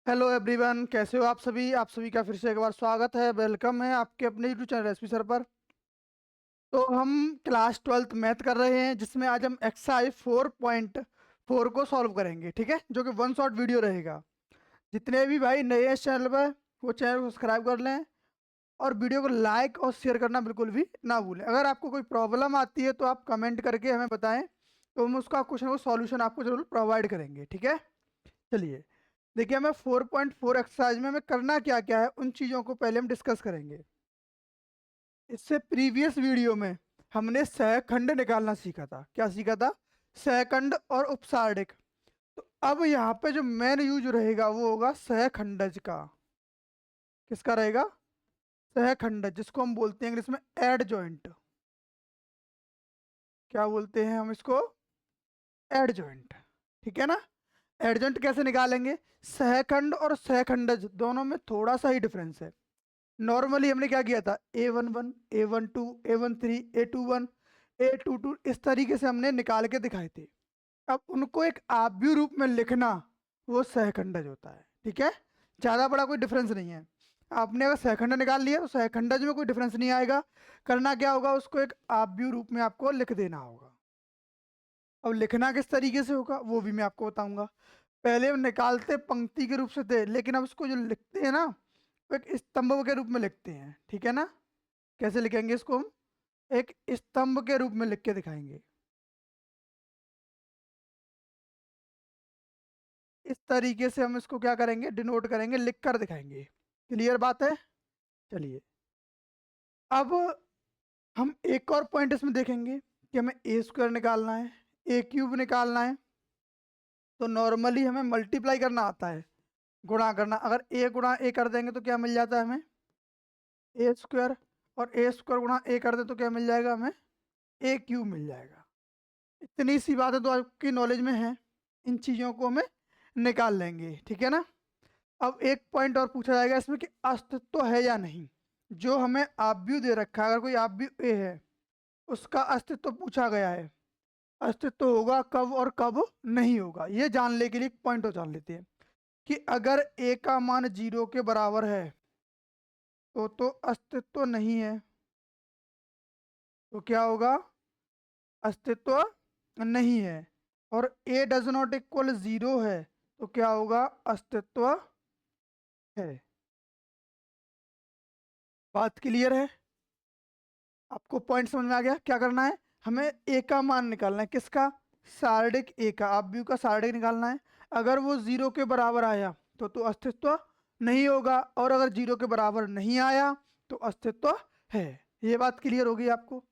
Hello everyone, कैसे हो आप सभी का फिर से एक बार स्वागत है। वेलकम है आपके अपने यूट्यूब चैनल रेसिपी सर पर। तो हम क्लास 12th मैथ कर रहे हैं, जिसमें आज हम एक्सरसाइज 4.4 को सॉल्व करेंगे। ठीक है, जो कि वन शॉट वीडियो रहेगा। जितने भी भाई नए हैं इस चैनल पर, वो चैनल को सब्सक्राइब कर लें और वीडियो को लाइक और शेयर करना बिल्कुल भी ना भूलें। अगर आपको कोई प्रॉब्लम आती है तो आप कमेंट करके हमें बताएं, तो हम उसका कुछ ना कुछ सॉल्यूशन आपको जरूर प्रोवाइड करेंगे। ठीक है, चलिए देखिए, हमें 4.4 एक्सरसाइज में हमें करना क्या क्या है, उन चीज़ों को पहले हम डिस्कस करेंगे। इससे प्रीवियस वीडियो में हमने सहखंड निकालना सीखा था। क्या सीखा था? सहखंड और उपसारक। तो अब यहाँ पे जो मेन यूज रहेगा वो होगा सहखंडज का। किसका रहेगा? सहखंडज, जिसको हम बोलते हैं इंग्लिश में एड जॉइंट। क्या बोलते हैं हम इसको? Adjoint. ठीक है ना? एडजॉइंट कैसे निकालेंगे? सहखंड और सहखंडज दोनों में थोड़ा सा ही डिफरेंस है। नॉर्मली हमने क्या किया था? A11, A12, A13, A21, A22, इस तरीके से हमने निकाल के दिखाए थे। अब उनको एक आव्यूह रूप में लिखना, वो सहखंडज होता है। ठीक है, ज़्यादा बड़ा कोई डिफरेंस नहीं है। आपने अगर सहखंड निकाल लिया तो सहखंडज में कोई डिफरेंस नहीं आएगा। करना क्या होगा? उसको एक आव्यूह रूप में आपको लिख देना होगा। अब लिखना किस तरीके से होगा वो भी मैं आपको बताऊंगा। पहले हम निकालते पंक्ति के रूप से थे, लेकिन अब इसको जो लिखते हैं ना, वो एक स्तंभ के रूप में लिखते हैं। ठीक है ना? कैसे लिखेंगे इसको हम? एक स्तंभ के रूप में लिख के दिखाएंगे। इस तरीके से हम इसको क्या करेंगे? डिनोट करेंगे, लिख कर दिखाएंगे। क्लियर बात है? चलिए, अब हम एक और पॉइंट इसमें देखेंगे कि हमें ए स्क्वायर निकालना है, ए क्यूब निकालना है। तो नॉर्मली हमें मल्टीप्लाई करना आता है, गुणा करना। अगर ए गुणा ए कर देंगे तो क्या मिल जाता है हमें? ए स्क्वायर। और ए स्क्वायर गुणा ए कर दे तो क्या मिल जाएगा हमें? ए क्यूब मिल जाएगा। इतनी सी बातें तो आपकी नॉलेज में है, इन चीज़ों को हमें निकाल लेंगे। ठीक है ना? अब एक पॉइंट और पूछा जाएगा इसमें कि अस्तित्व है या नहीं। जो हमें आव्यूह दे रखा है, अगर कोई आव्यूह ए है, उसका अस्तित्व पूछा गया है। अस्तित्व होगा कब और कब नहीं होगा, ये जानने के लिए एक पॉइंट और जान लेते हैं कि अगर ए का मान 0 के बराबर है तो अस्तित्व नहीं है। तो क्या होगा? अस्तित्व नहीं है। और ए डज नॉट इक्वल 0 है तो क्या होगा? अस्तित्व है। बात क्लियर है? आपको पॉइंट समझ में आ गया? क्या करना है? हमें ए का मान निकालना है। किसका? सार्डिक ए का, आव्यूह का सार्डिक निकालना है। अगर वो 0 के बराबर आया तो अस्तित्व नहीं होगा, और अगर 0 के बराबर नहीं आया तो अस्तित्व है। ये बात क्लियर होगी आपको?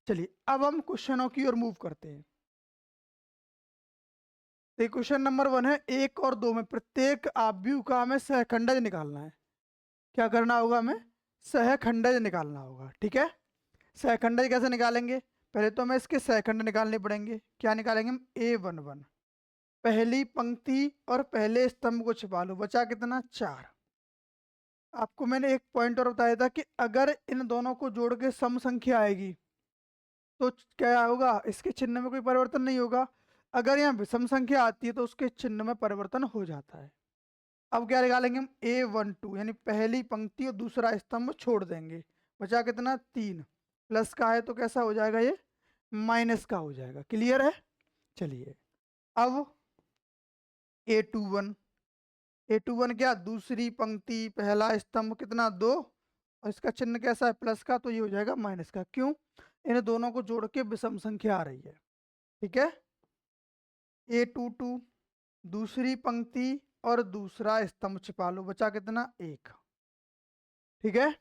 चलिए, अब हम क्वेश्चनों की ओर मूव करते हैं। तो क्वेश्चन नंबर 1 है, 1 और 2 में प्रत्येक आव्यूह का हमें सहखंडज निकालना है। क्या करना होगा? हमें सहखंडज निकालना होगा। ठीक है, सहखंडज कैसे निकालेंगे? पहले तो हमें इसके सहखंड निकालने पड़ेंगे। क्या निकालेंगे हम? A11। पहली पंक्ति और पहले स्तंभ को छिपा लो, बचा कितना? 4। आपको मैंने एक पॉइंट और बताया था कि अगर इन दोनों को जोड़ के सम संख्या आएगी तो क्या होगा? इसके चिन्ह में कोई परिवर्तन नहीं होगा। अगर यहाँ विषम संख्या आती है तो उसके चिन्ह में परिवर्तन हो जाता है। अब क्या निकालेंगे हम? A12, यानी पहली पंक्ति और दूसरा स्तंभ छोड़ देंगे। बचा कितना? 3। प्लस का है तो कैसा हो जाएगा ये? माइनस का हो जाएगा। क्लियर है? चलिए, अब A21। A21 क्या? दूसरी पंक्ति पहला स्तंभ कितना? 2, और इसका चिन्ह कैसा है? प्लस का, तो ये हो जाएगा माइनस का। क्यों? इन दोनों को जोड़ के विषम संख्या आ रही है। ठीक है, A22, दूसरी पंक्ति और दूसरा स्तंभ छिपा लो, बचा कितना? 1। ठीक है,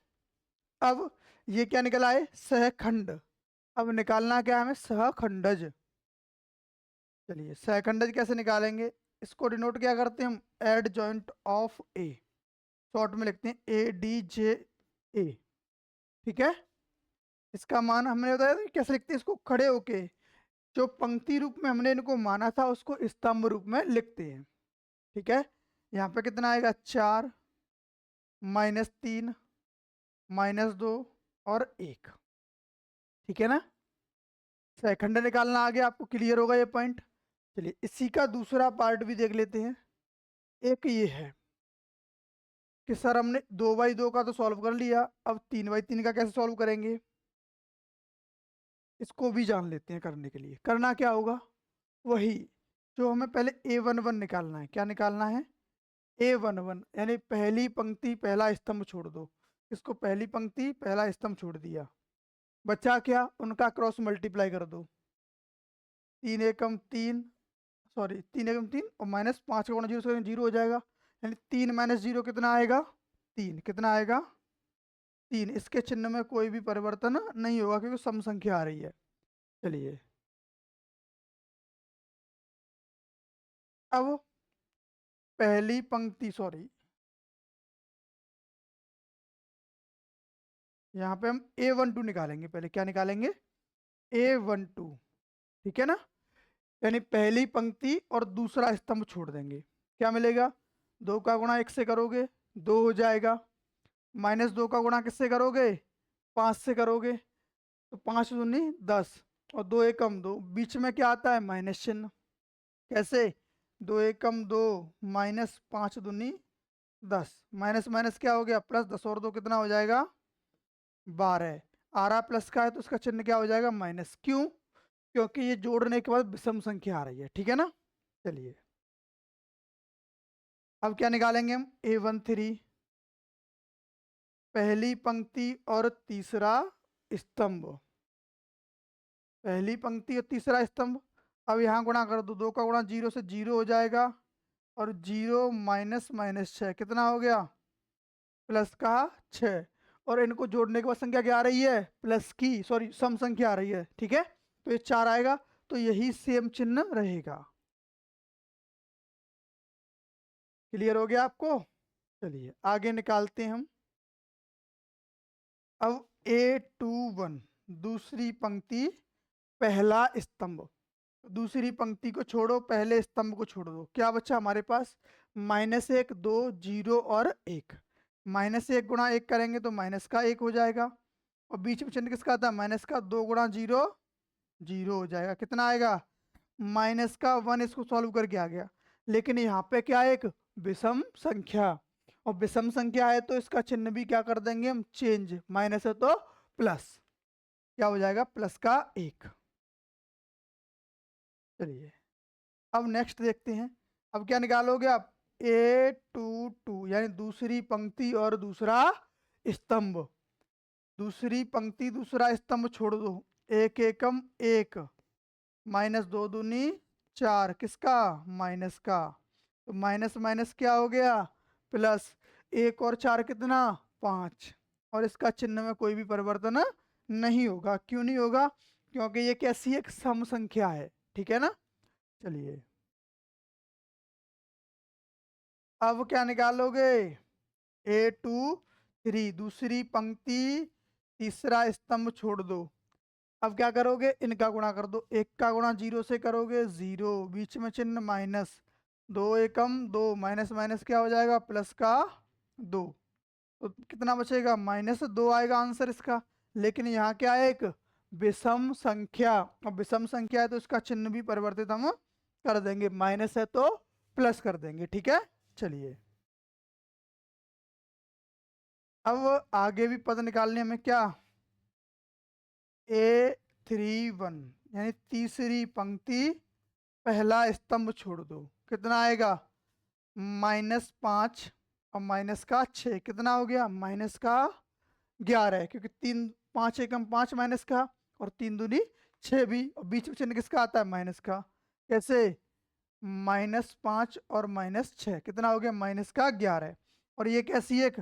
अब ये क्या निकला है? सहखंड। अब निकालना क्या है हमें? सहखंडज। चलिए, सहखंडज कैसे निकालेंगे? इसको डिनोट क्या करते हैं हम? Adjoint of A, short में लिखते हैं ADJ। ठीक है, इसका मान हमने बताया था कि कैसे लिखते हैं इसको? खड़े होके जो पंक्ति रूप में हमने इनको माना था उसको स्तंभ रूप में लिखते हैं। ठीक है, यहाँ पे कितना आएगा? 4, -3, -2 और 1। ठीक है ना? सहखंड निकालना आ गया, आपको क्लियर होगा ये पॉइंट। चलिए, इसी का दूसरा पार्ट भी देख लेते हैं। एक ये है, कि सर हमने 2/2 का तो सॉल्व कर लिया, अब 3/3 का कैसे सॉल्व करेंगे, इसको भी जान लेते हैं। करने के लिए करना क्या होगा, वही जो हमें पहले A11 निकालना है। क्या निकालना है, A11, यानी पहली पंक्ति पहला स्तंभ छोड़ दो। इसको पहली पंक्ति पहला स्तंभ छोड़ दिया, बचा क्या, उनका क्रॉस मल्टीप्लाई कर दो। 3 एकम 3, सॉरी 3 एकम 3 और -5 का गुणा 0 से 0 हो जाएगा, यानी 3 - 0 कितना आएगा, 3। कितना आएगा, 3। इसके चिन्ह में कोई भी परिवर्तन नहीं होगा क्योंकि सम संख्या आ रही है। चलिए अब पहली पंक्ति, सॉरी यहाँ पे हम A12 निकालेंगे। पहले क्या निकालेंगे, A12, ठीक है ना। यानी पहली पंक्ति और दूसरा स्तंभ छोड़ देंगे। क्या मिलेगा, 2 का गुणा 1 से करोगे 2 हो जाएगा, -2 का गुणा किससे करोगे, 5 से करोगे, तो 5 दूनी 10 और 2 एकम 2, बीच में क्या आता है, माइनस चिन्ह। कैसे, 2 एकम 2 -5 दूनी 10, माइनस माइनस क्या हो गया, प्लस, 10 और 2 कितना हो जाएगा, 12। आ रहा प्लस का है तो उसका चिन्ह क्या हो जाएगा, माइनस। क्यों, क्योंकि ये जोड़ने के बाद विषम संख्या आ रही है, ठीक है ना। चलिए अब क्या निकालेंगे हम, A13, पहली पंक्ति और तीसरा स्तंभ, पहली पंक्ति और तीसरा स्तंभ। अब यहाँ गुणा कर दो, 2 का गुणा 0 से 0 हो जाएगा, और 0 -6 कितना हो गया, प्लस का 6। और इनको जोड़ने के बाद संख्या क्या आ रही है, प्लस की, सॉरी सम संख्या आ रही है, ठीक है। तो ये 4 आएगा, तो यही सेम चिन्ह रहेगा। क्लियर हो गया आपको। चलिए आगे निकालते हैं हम। अब A21, दूसरी पंक्ति पहला स्तंभ, दूसरी पंक्ति को छोड़ो, पहले स्तंभ को छोड़ दो। क्या बचा हमारे पास, -1 2 0 और 1। -1 गुणा 1 करेंगे तो माइनस का 1 हो जाएगा, और बीच में चिन्ह किसका था, माइनस का। 2 गुणा 0 0 हो जाएगा, कितना आएगा, -1। इसको सॉल्व करके आ गया, लेकिन यहाँ पे क्या है, एक विषम संख्या, और विषम संख्या है तो इसका चिन्ह भी क्या कर देंगे हम, चेंज। माइनस है तो प्लस, क्या हो जाएगा, प्लस का 1। चलिए अब नेक्स्ट देखते हैं। अब क्या निकालोगे आप, A22, यानी दूसरी पंक्ति और दूसरा स्तंभ, दूसरी पंक्ति दूसरा स्तंभ छोड़ दो। 1 एकम 1, -2 दूनी 4, किसका, माइनस का। तो माइनस माइनस क्या हो गया, प्लस। 1 और 4 कितना, 5, और इसका चिन्ह में कोई भी परिवर्तन नहीं होगा। क्यों नहीं होगा, क्योंकि ये कैसी एक सम संख्या है, ठीक है ना। चलिए अब क्या निकालोगे, A23, दूसरी पंक्ति तीसरा स्तंभ छोड़ दो। अब क्या करोगे, इनका गुणा कर दो। 1 का गुणा 0 से करोगे 0, बीच में चिन्ह माइनस। 2 एकम 2, माइनस माइनस क्या हो जाएगा, प्लस का 2। तो कितना बचेगा, -2 आएगा आंसर इसका। लेकिन यहाँ क्या है, एक विषम संख्या, और विषम संख्या है तो इसका चिन्ह भी परिवर्तित हम कर देंगे। माइनस है तो प्लस कर देंगे, ठीक है। चलिए अब आगे भी पद निकालने हमें। क्या, A31, यानी तीसरी पंक्ति पहला स्तंभ छोड़ दो। कितना आएगा, -5 और माइनस का 6, कितना हो गया, माइनस का 11, क्योंकि 3 5 एकम 5 माइनस का, और 3 दूनी 6 भी, और बीच में चिन्ह किसका आता है, माइनस का। कैसे, -5 और -6 कितना हो गया, माइनस का 11। और ये कैसी एक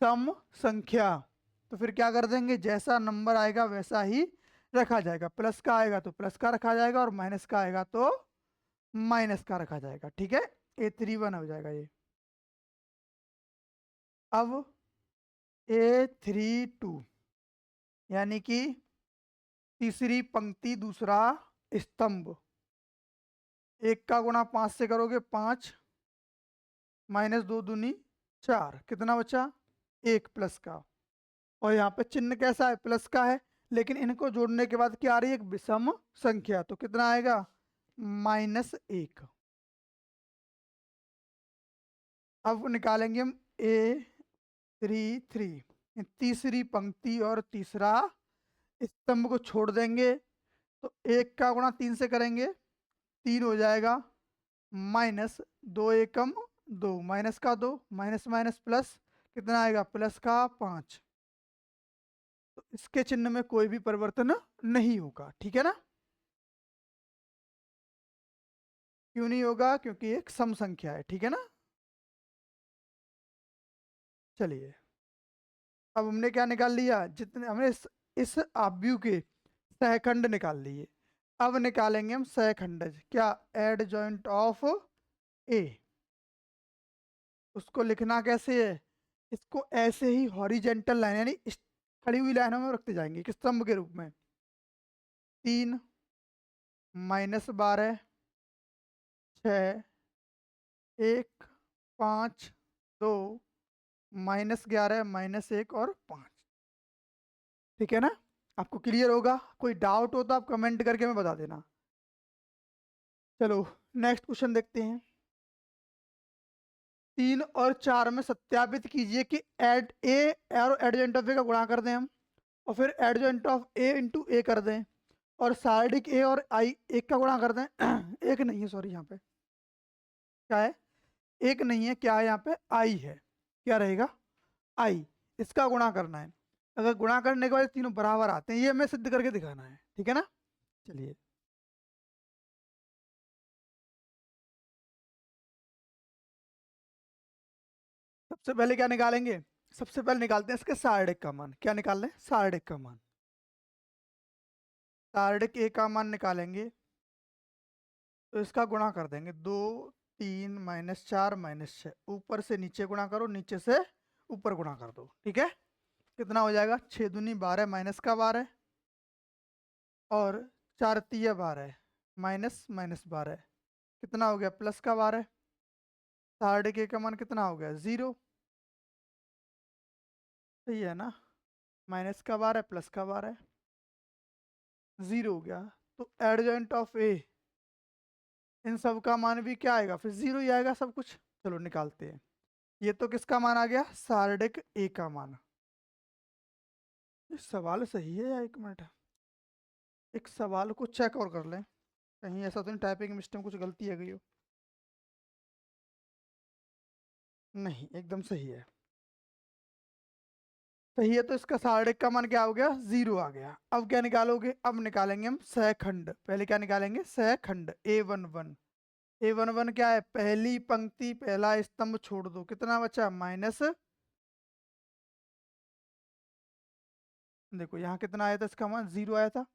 सम संख्या, तो फिर क्या कर देंगे, जैसा नंबर आएगा वैसा ही रखा जाएगा। प्लस का आएगा तो प्लस का रखा जाएगा, और माइनस का आएगा तो माइनस का रखा जाएगा, ठीक है। A31 हो जाएगा ये। अब A32, यानी कि तीसरी पंक्ति दूसरा स्तंभ। 1 का गुणा 5 से करोगे 5, -2 दूनी 4, कितना बचा, 1 प्लस का। और यहाँ पे चिन्ह कैसा है, प्लस का है, लेकिन इनको जोड़ने के बाद क्या आ रही है, एक विषम संख्या। तो कितना आएगा, -1। अब निकालेंगे हम A33, तीसरी पंक्ति और तीसरा स्तंभ को छोड़ देंगे तो 1 का गुणा 3 से करेंगे, 3 हो जाएगा, माइनस 2 एकम 2, माइनस का 2, माइनस माइनस प्लस, कितना आएगा प्लस का 5। तो इसके चिन्ह में कोई भी परिवर्तन नहीं होगा, ठीक है ना। क्यों नहीं होगा? क्योंकि एक सम संख्या है, ठीक है ना। चलिए, अब हमने क्या निकाल लिया, जितने हमने इस आव्यूह के सहखंड निकाल लिए। अब निकालेंगे हम सहखंडज, क्या, एड जॉइंट ऑफ ए। उसको लिखना कैसे है, इसको ऐसे ही हॉरिजेंटल लाइन यानी खड़ी हुई लाइनों में रखते जाएंगे, किस स्तंभ के रूप में, 3 माइनस 12 6 1 5 2 माइनस 11 माइनस 1 और 5, ठीक है ना। आपको क्लियर होगा? कोई डाउट हो तो आप कमेंट करके हमें बता देना। चलो नेक्स्ट क्वेश्चन देखते हैं। 3 और 4 में सत्यापित कीजिए कि एड ए और एडजेंट ऑफ ए का गुणा कर दें हम, और फिर एडजेंट ऑफ ए इंटू ए कर दें, और सार्डिक ए और आई एक का गुणा कर दें। एक नहीं है, सॉरी, यहाँ पे क्या है, एक नहीं है, क्या है यहाँ पे, आई है। क्या रहेगा, आई। इसका गुणा करना है। अगर गुणा करने के बाद तीनों बराबर आते हैं, ये हमें सिद्ध करके दिखाना है, ठीक है ना। चलिए, सबसे पहले क्या निकालेंगे, सबसे पहले निकालते हैं इसके सार्डिक का मान। क्या निकाल रहे हैं, सार्डिक का मान। सार्डिक ए का मान निकालेंगे तो इसका गुणा कर देंगे, 2 3 माइनस 4 माइनस 6, ऊपर से नीचे गुणा करो, नीचे से ऊपर गुणा कर दो, ठीक है। कितना हो जाएगा, 6 दूनी 12 माइनस का 12 और 4 तिया 12 माइनस माइनस 12, कितना हो गया प्लस का 12। सार्डिक ए का मान कितना हो गया, 0, सही है ना। माइनस का 12 प्लस का 12, 0 हो गया। तो एडजॉइंट ऑफ ए, इन सब का मान भी क्या आएगा, फिर 0 ही आएगा सब कुछ। चलो निकालते हैं। ये तो किसका मान आ गया, सार्डिक ए का मान। ये सवाल सही है या, एक मिनट, एक सवाल को चेक और कर लें, कहीं ऐसा तो नहीं टाइपिंग मिस्टेक कुछ गलती है गई हो। नहीं, एकदम सही है, सही है। तो इसका सार्डिक का मान क्या हो गया, 0 आ गया। अब क्या निकालोगे, अब निकालेंगे हम सहखंड। पहले क्या निकालेंगे, सहखंड A11। A11 क्या है, पहली पंक्ति पहला स्तंभ छोड़ दो, कितना बचा, माइनस, देखो यहाँ कितना आया था, इसका मान 0 आया था।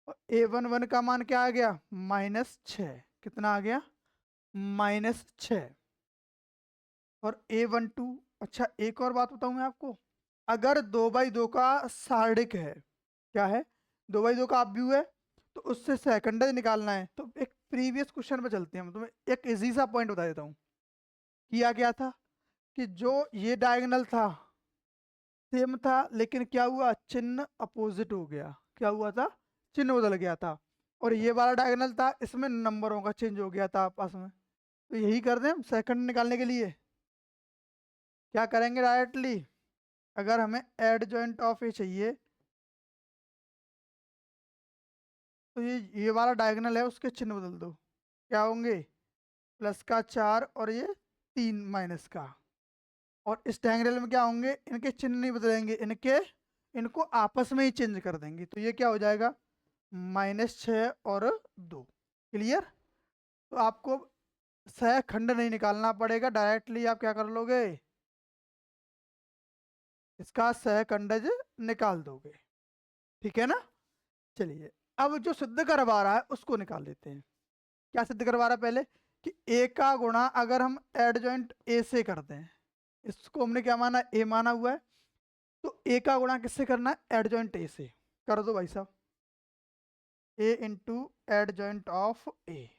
और A11 का मान क्या आ गया, -6, कितना आ गया, -6। और A12, अच्छा एक और बात बताऊं मैं आपको, अगर 2/2 का सार्डिक है, क्या है, 2/2 का आव्यूह है, तो उससे सेकंडज निकालना है। तो एक प्रीवियस क्वेश्चन पे चलते हैं हम, तुम्हें एक इजी सा पॉइंट बता देता हूँ। किया क्या था कि जो ये डायगोनल था सेम था, लेकिन क्या हुआ, चिन्ह अपोजिट हो गया। क्या हुआ था, चिन्ह बदल गया था। और ये वाला डायगोनल था, इसमें नंबरों का चेंज हो गया था आपस में। तो यही कर दें हम सेकंड निकालने के लिए। क्या करेंगे डायरेक्टली, अगर हमें एड जॉइंट ऑफ ए चाहिए, तो ये वाला डायगोनल है, उसके चिन्ह बदल दो। क्या होंगे, प्लस का 4 और ये 3 माइनस का। और इस डायगोनल में क्या होंगे, इनके चिन्ह नहीं बदलेंगे, इनको आपस में ही चेंज कर देंगे। तो ये क्या हो जाएगा, -6 और 2। क्लियर। तो आपको सहखंड नहीं निकालना पड़ेगा, डायरेक्टली आप क्या कर लोगे, इसका सहखंडज निकाल दोगे, ठीक है ना। चलिए, अब जो सिद्ध करवा रहा है उसको निकाल लेते हैं। क्या सिद्ध करवा रहा है पहले, कि ए का गुणा अगर हम एडजॉइंट ए से करते हैं, इसको हमने क्या माना, ए माना हुआ है, तो ए का गुणा किससे करना है, एडजॉइंट ए से। कर दो भाई साहब, ए इंटू एडजॉइंट ऑफ ए।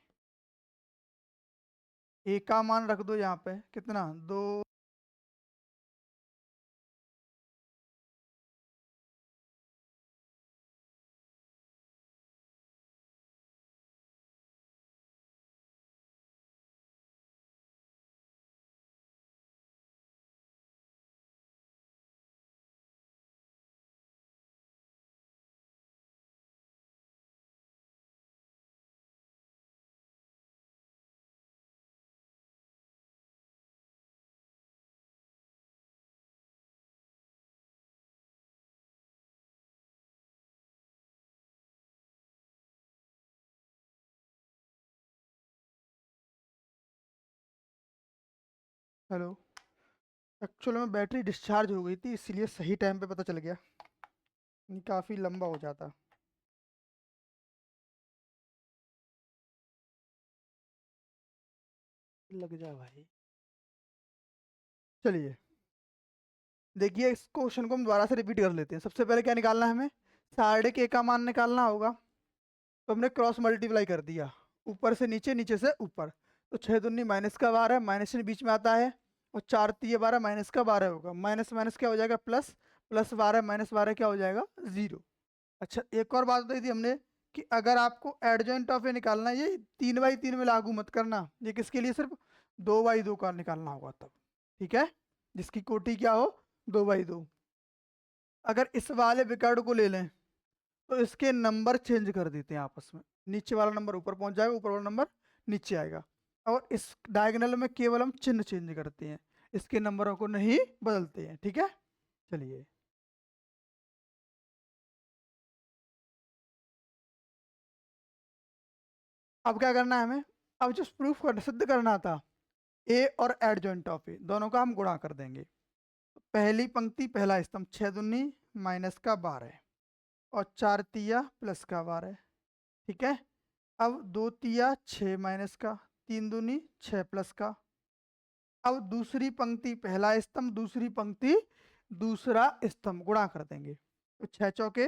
ए का मान रख दो यहाँ पे, कितना, 2। हेलो। एक्चुअली में बैटरी डिस्चार्ज हो गई थी, इसलिए सही टाइम पे पता चल गया, नहीं काफ़ी लंबा हो जाता। लग जा भाई। चलिए देखिए, इस क्वेश्चन को हम दोबारा से रिपीट कर लेते हैं। सबसे पहले क्या निकालना है हमें? साढ़े के का मान निकालना होगा। तो हमने क्रॉस मल्टीप्लाई कर दिया, ऊपर से नीचे, नीचे से ऊपर। तो 6 दूनी माइनस का 12, माइनस बीच में आता है, और 4 तिये 12, माइनस का 12 होगा। माइनस माइनस क्या हो जाएगा? प्लस। प्लस 12 माइनस 12 क्या हो जाएगा? 0। अच्छा, एक और बात बताई थी हमने कि अगर आपको एडजॉइंट ऑफ ए निकालना है, ये 3/3 में लागू मत करना, ये किसके लिए? सिर्फ 2/2 का निकालना होगा तब, ठीक है? जिसकी कोटि क्या हो? 2/2। अगर इस वाले विकर्ण को ले लें तो इसके नंबर चेंज कर देते हैं आपस में, नीचे वाला नंबर ऊपर पहुंच जाएगा, ऊपर वाला नंबर नीचे आएगा। और इस डायगोनल में केवल हम चिन्ह चेंज करते हैं, इसके नंबरों को नहीं बदलते हैं, ठीक है? चलिए, अब क्या करना है हमें? अब जो प्रूफ कर सिद्ध करना था, ए और एडजॉइंट ऑफ ए दोनों का हम गुणा कर देंगे। पहली पंक्ति पहला स्तंभ, 6 दूनी माइनस का 12 और 4 तिया प्लस का 12, ठीक है? अब 2 तिया 6 माइनस का, 3 दूनी 6 प्लस का। अब दूसरी पंक्ति पहला स्तंभ, दूसरी पंक्ति दूसरा स्तंभ, गुणा कर देंगे। तो 6 चौके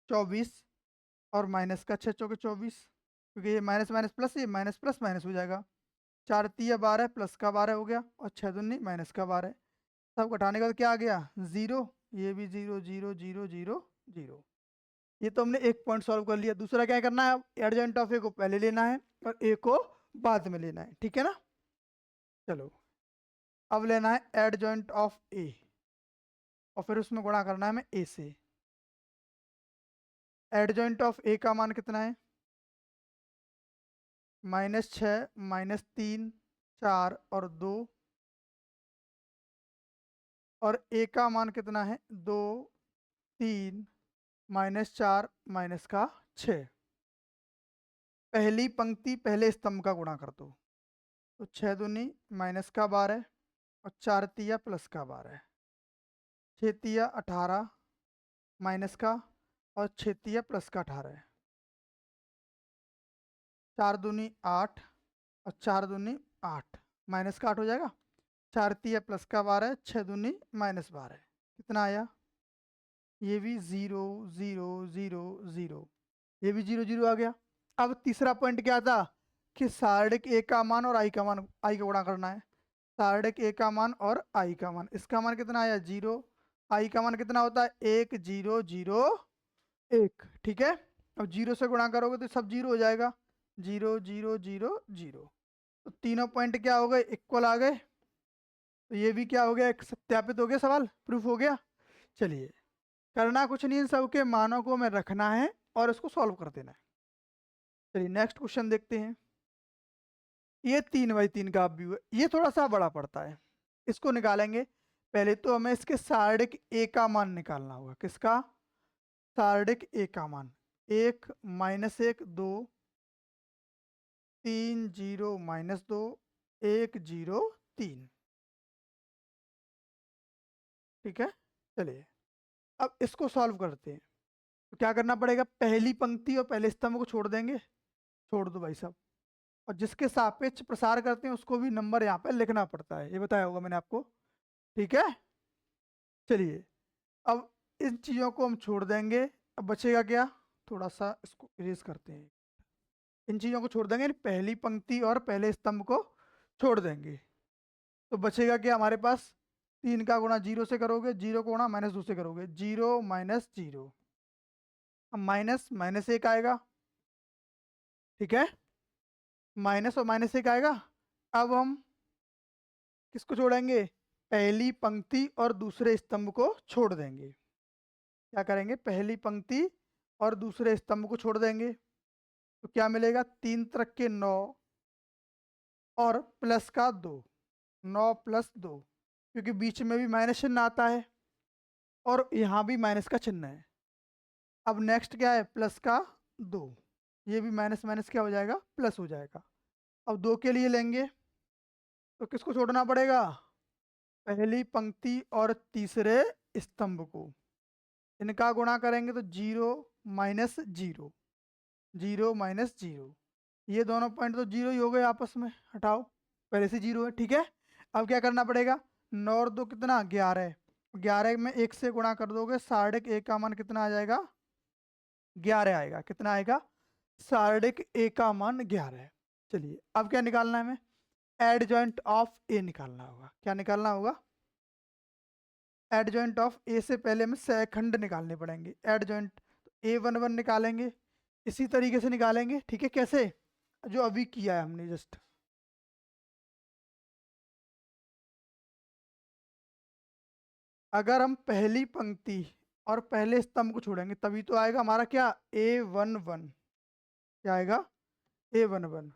24 और माइनस का 6 चौके 24, क्योंकि ये माइनस माइनस प्लस, ये माइनस प्लस माइनस हो जाएगा। 4 तिया 12 प्लस का 12 हो गया, और 6 दूनी माइनस का 12, सब घटाने के बाद क्या आ गया? 0। ये भी 0 0 0 0 0। ये तो हमने एक पॉइंट सॉल्व कर लिया। दूसरा क्या करना है? अब एडजॉइंट ऑफ ए को पहले लेना है और ए को बाद में लेना है, ठीक है ना? चलो, अब लेना है एडजॉइंट ऑफ ए, और फिर उसमें गुणा करना है हमें ए से। एडजॉइंट ऑफ ए का मान कितना है? -6 -3 4 और 2, और ए का मान कितना है? 2 3 -4 माइनस का 6। पहली पंक्ति पहले स्तंभ का गुणा कर दो। तो 6 दूनी माइनस का 12 और 4 तिया प्लस का 12, 6 तिया 18 माइनस का, और 6 तिया प्लस का 18, 4 दूनी 8 और 4 दूनी 8, माइनस का 8 हो जाएगा। 4 तिया प्लस का 12, 6 दूनी -12, कितना आया? ये भी 0 0 0 0, ये भी 0 0 आ गया। अब तीसरा पॉइंट क्या था? कि सारणिक ए का मान और आई का मान, आई का गुणा करना है। सारणिक ए का मान और आई का मान, इसका मान कितना आया? 0। आई का मान कितना होता है? 1 0 0 1, ठीक है? अब 0 से गुणा करोगे तो सब 0 हो जाएगा। 0 0 0 0, तो तीनों पॉइंट क्या हो गए? इक्वल आ गए। तो ये भी क्या हो गया? एक सत्यापित हो गया, सवाल प्रूफ हो गया। चलिए, करना कुछ नहीं, इन सबके मानों को हमें रखना है और इसको सॉल्व कर देना है। चलिए नेक्स्ट क्वेश्चन देखते हैं। ये 3/3 का व्यू है, ये थोड़ा सा बड़ा पड़ता है, इसको निकालेंगे। पहले तो हमें इसके सारणिक ए का मान निकालना होगा। किसका? सारणिक ए का मान। 1 -1 2 3 0 -2 1 0 3, ठीक है? चलिए, अब इसको सॉल्व करते हैं। तो क्या करना पड़ेगा? पहली पंक्ति और पहले स्तंभ को छोड़ देंगे, छोड़ दो भाई साहब, और जिसके सापेक्ष प्रसार करते हैं उसको भी नंबर यहाँ पे लिखना पड़ता है, ये बताया होगा मैंने आपको, ठीक है? चलिए, अब इन चीज़ों को हम छोड़ देंगे। अब बचेगा क्या? थोड़ा सा इसको इरेज करते हैं। इन चीज़ों को छोड़ देंगे, यानी पहली पंक्ति और पहले स्तंभ को छोड़ देंगे। तो बचेगा क्या हमारे पास? 3 का गुणा 0 से करोगे, 0 को गुणा -2 से करोगे, 0 -0। अब माइनस माइनस 1 आएगा, ठीक है? माइनस और -1 आएगा। अब हम किसको छोड़ेंगे? पहली पंक्ति और दूसरे स्तंभ को छोड़ देंगे। क्या करेंगे? पहली पंक्ति और दूसरे स्तंभ को छोड़ देंगे। तो क्या मिलेगा? 3 त्रिक के 9 और प्लस का 2, 9 + 2, क्योंकि बीच में भी माइनस चिन्ह आता है और यहाँ भी माइनस का चिन्ह है। अब नेक्स्ट क्या है? प्लस का 2, ये भी माइनस माइनस क्या हो जाएगा? प्लस हो जाएगा। अब 2 के लिए लेंगे तो किसको छोड़ना पड़ेगा? पहली पंक्ति और तीसरे स्तंभ को। इनका गुणा करेंगे तो 0 माइनस 0, 0 माइनस 0, ये दोनों पॉइंट तो 0 ही हो गए आपस में, हटाओ, पहले से 0 है। ठीक है, अब क्या करना पड़ेगा? 9 और 2 कितना? 11, 11 में 1 से गुणा कर दोगे, सार्डिक ए का मान कितना आ जाएगा? 11 आएगा। कितना आएगा? सार्डिक ए का मान 11 है। चलिए अब क्या निकालना है हमें? एडजॉइंट ऑफ ए निकालना होगा। क्या निकालना होगा? एडजॉइंट ऑफ ए से पहले हमें सहखंड निकालने पड़ेंगे। एडजॉइंट A11 निकालेंगे, इसी तरीके से निकालेंगे। ठीक है, कैसे? जो अभी किया है हमने जस्ट। अगर हम पहली पंक्ति और पहले स्तंभ को छोड़ेंगे तभी तो आएगा हमारा क्या? A11। क्या आएगा? A11।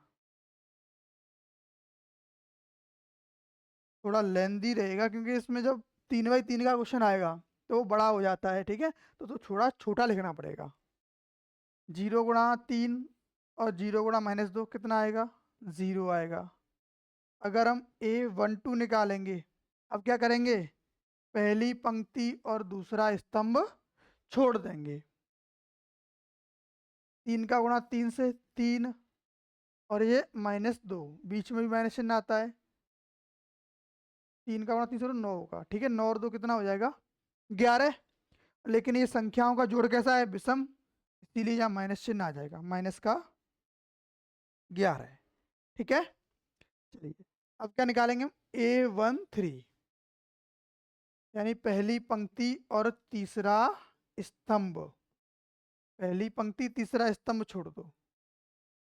थोड़ा लेंदी रहेगा क्योंकि इसमें जब 3x3 का क्वेश्चन आएगा तो वो बड़ा हो जाता है। ठीक है, तो थोड़ा छोटा लिखना पड़ेगा। 0 गुणा 3 और 0 गुणा -2 कितना आएगा? 0 आएगा। अगर हम A12 निकालेंगे, अब क्या करेंगे? पहली पंक्ति और दूसरा स्तंभ छोड़ देंगे। 3 का गुणा 3 से 3, और ये -2, बीच में भी माइनस चिन्ह आता है। 3 का गुणा 3 से 9 होगा। ठीक है, 9 और 2 कितना हो जाएगा? 11। लेकिन ये संख्याओं का जोड़ कैसा है? विषम, इसीलिए यहाँ माइनस चिन्ह आ जाएगा, माइनस का 11। ठीक है, चलिए अब क्या निकालेंगे हम? A13, यानी पहली पंक्ति और तीसरा स्तंभ। पहली पंक्ति तीसरा स्तंभ छोड़ दो,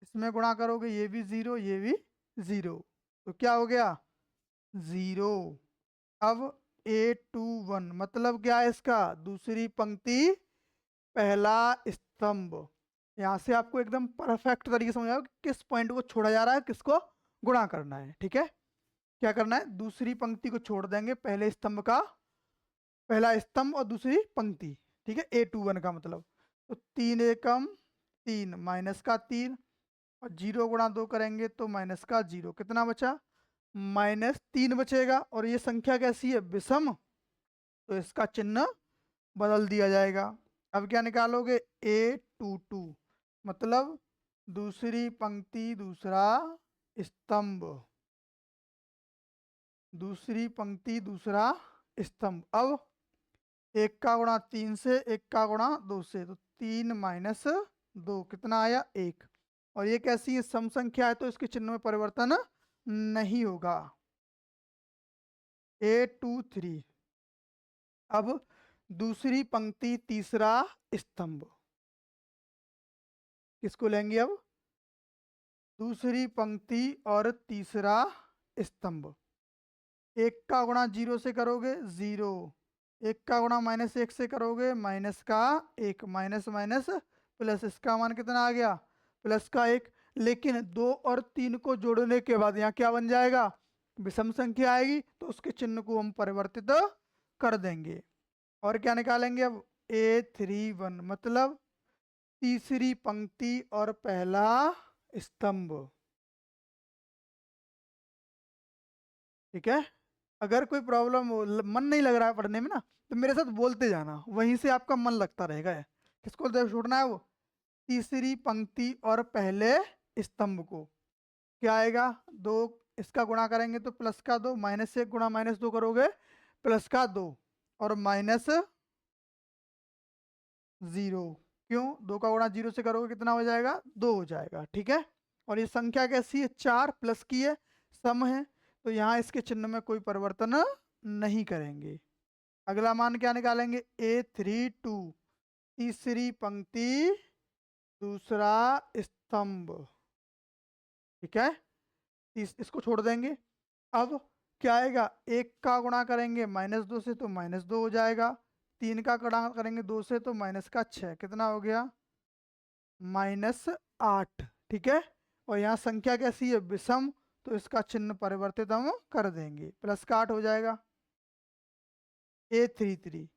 इसमें गुणा करोगे, ये भी 0, ये भी 0, तो क्या हो गया? 0। अब A21 मतलब क्या है इसका? दूसरी पंक्ति पहला स्तंभ। यहाँ से आपको एकदम परफेक्ट तरीके से समझ आएगा कि किस पॉइंट को छोड़ा जा रहा है, किसको गुणा करना है। ठीक है, क्या करना है? दूसरी पंक्ति को छोड़ देंगे, पहले स्तंभ का पहला स्तंभ और दूसरी पंक्ति। ठीक है, A21 का मतलब, तो 3 एकम 3, माइनस का 3, और 0 गुणा 2 करेंगे तो माइनस का 0, कितना बचा? -3 बचेगा। और ये संख्या कैसी है? विषम, तो इसका चिन्ह बदल दिया जाएगा। अब क्या निकालोगे? A22 मतलब दूसरी पंक्ति दूसरा स्तंभ, दूसरी पंक्ति दूसरा स्तंभ। अब 1 का गुणा 3 से, 1 का गुणा 2 से, तो 3 माइनस 2 कितना आया? 1। और ये कैसी है? सम संख्या है तो इसके चिन्ह में परिवर्तन नहीं होगा। A23। अब दूसरी पंक्ति तीसरा स्तंभ, किसको लेंगे अब? दूसरी पंक्ति और तीसरा स्तंभ। 1 का गुणा 0 से करोगे 0, 1 का गुणा -1 से करोगे माइनस का 1, माइनस माइनस प्लस, इसका मान कितना आ गया? प्लस का 1। लेकिन 2 और 3 को जोड़ने के बाद यहाँ क्या बन जाएगा? विषम संख्या आएगी, तो उसके चिन्ह को हम परिवर्तित कर देंगे। और क्या निकालेंगे अब? A31 मतलब तीसरी पंक्ति और पहला स्तंभ। ठीक है, अगर कोई प्रॉब्लम हो, मन नहीं लग रहा है पढ़ने में ना, तो मेरे साथ बोलते जाना, वहीं से आपका मन लगता रहेगा। किसको छोड़ना है? वो तीसरी पंक्ति और पहले स्तंभ को। क्या आएगा? 2, इसका गुणा करेंगे तो प्लस का 2, -1 गुणा -2 करोगे प्लस का 2, और माइनस 0। क्यों? 2 का गुणा 0 से करोगे कितना हो जाएगा? 2 हो जाएगा। ठीक है, और ये संख्या कैसी है? 4 प्लस की है, सम है, तो यहाँ इसके चिन्ह में कोई परिवर्तन नहीं करेंगे। अगला मान क्या निकालेंगे? A32 तीसरी पंक्ति दूसरा स्तंभ। ठीक है, इसको छोड़ देंगे। अब क्या आएगा? 1 का गुणा करेंगे -2 से तो -2 हो जाएगा, 3 का गुणा करेंगे 2 से तो माइनस का 6, कितना हो गया? -8। ठीक है, और यहाँ संख्या कैसी है? विषम, तो इसका चिन्ह परिवर्तित हम कर देंगे, प्लस का 8 हो जाएगा। A33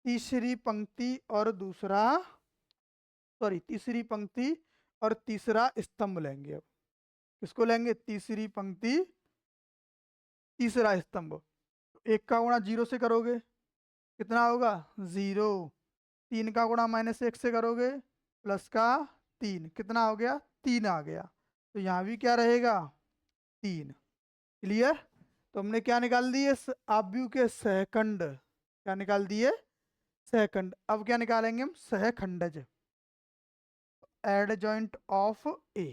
तीसरी पंक्ति और दूसरा, सॉरी तीसरी पंक्ति और तीसरा स्तंभ लेंगे। अब किसको लेंगे? तीसरी पंक्ति तीसरा स्तंभ। एक का गुणा 0 से करोगे कितना होगा 0। 3 का गुणा -1 से करोगे प्लस का 3, कितना हो गया 3 आ गया। तो यहाँ भी क्या रहेगा 3। क्लियर। तो हमने क्या निकाल दिए आव्यूह के सहखंड, क्या निकाल दिए सहखंड। अब क्या निकालेंगे हम सहखंडज, एडजॉइंट ऑफ ए।